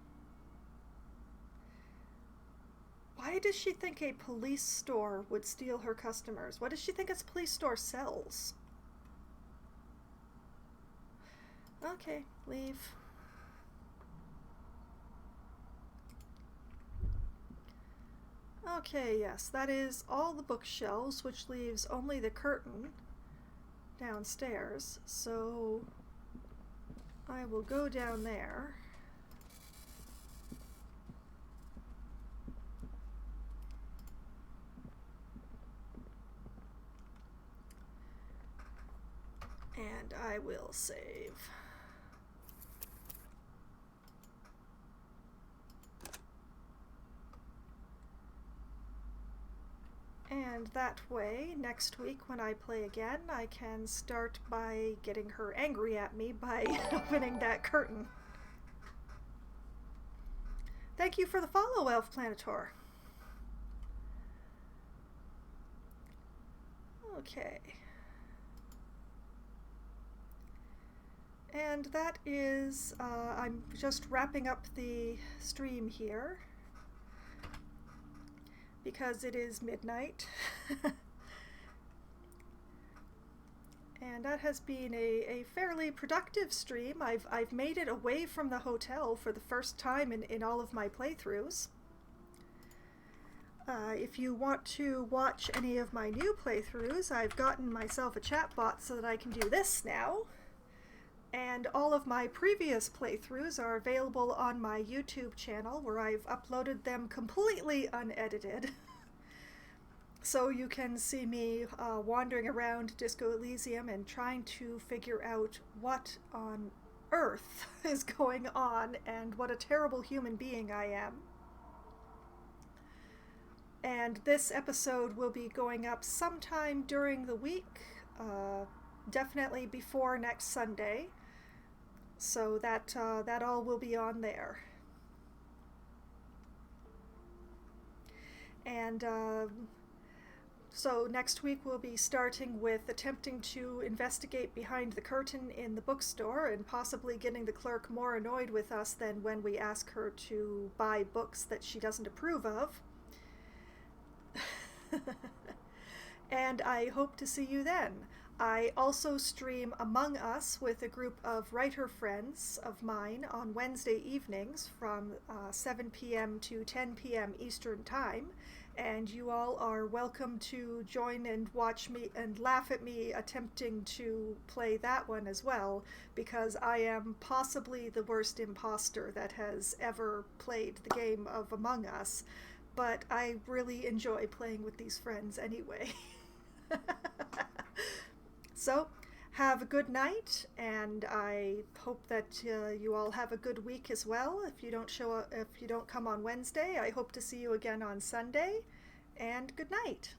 Why does she think a police store would steal her customers? What does she think a police store sells? Okay, leave. Okay, yes, that is all the bookshelves, which leaves only the curtain downstairs, so I will go down there. And I will save. And that way, next week when I play again, I can start by getting her angry at me by opening that curtain. Thank you for the follow, Elf Planitor. Okay. And that is, I'm just wrapping up the stream here, because it is midnight. And that has been a fairly productive stream. I've made it away from the hotel for the first time in all of my playthroughs. If you want to watch any of my new playthroughs, I've gotten myself a chatbot so that I can do this now. And all of my previous playthroughs are available on my YouTube channel, where I've uploaded them completely unedited. So you can see me wandering around Disco Elysium and trying to figure out what on earth is going on and what a terrible human being I am. And this episode will be going up sometime during the week, definitely before next Sunday. So that all will be on there. And so next week we'll be starting with attempting to investigate behind the curtain in the bookstore and possibly getting the clerk more annoyed with us than when we ask her to buy books that she doesn't approve of. And I hope to see you then. I also stream Among Us with a group of writer friends of mine on Wednesday evenings from 7 p.m. to 10 p.m. Eastern Time, and you all are welcome to join and watch me and laugh at me attempting to play that one as well, because I am possibly the worst imposter that has ever played the game of Among Us, but I really enjoy playing with these friends anyway. So, have a good night, and I hope that you all have a good week as well. If you don't come on Wednesday, I hope to see you again on Sunday, and good night.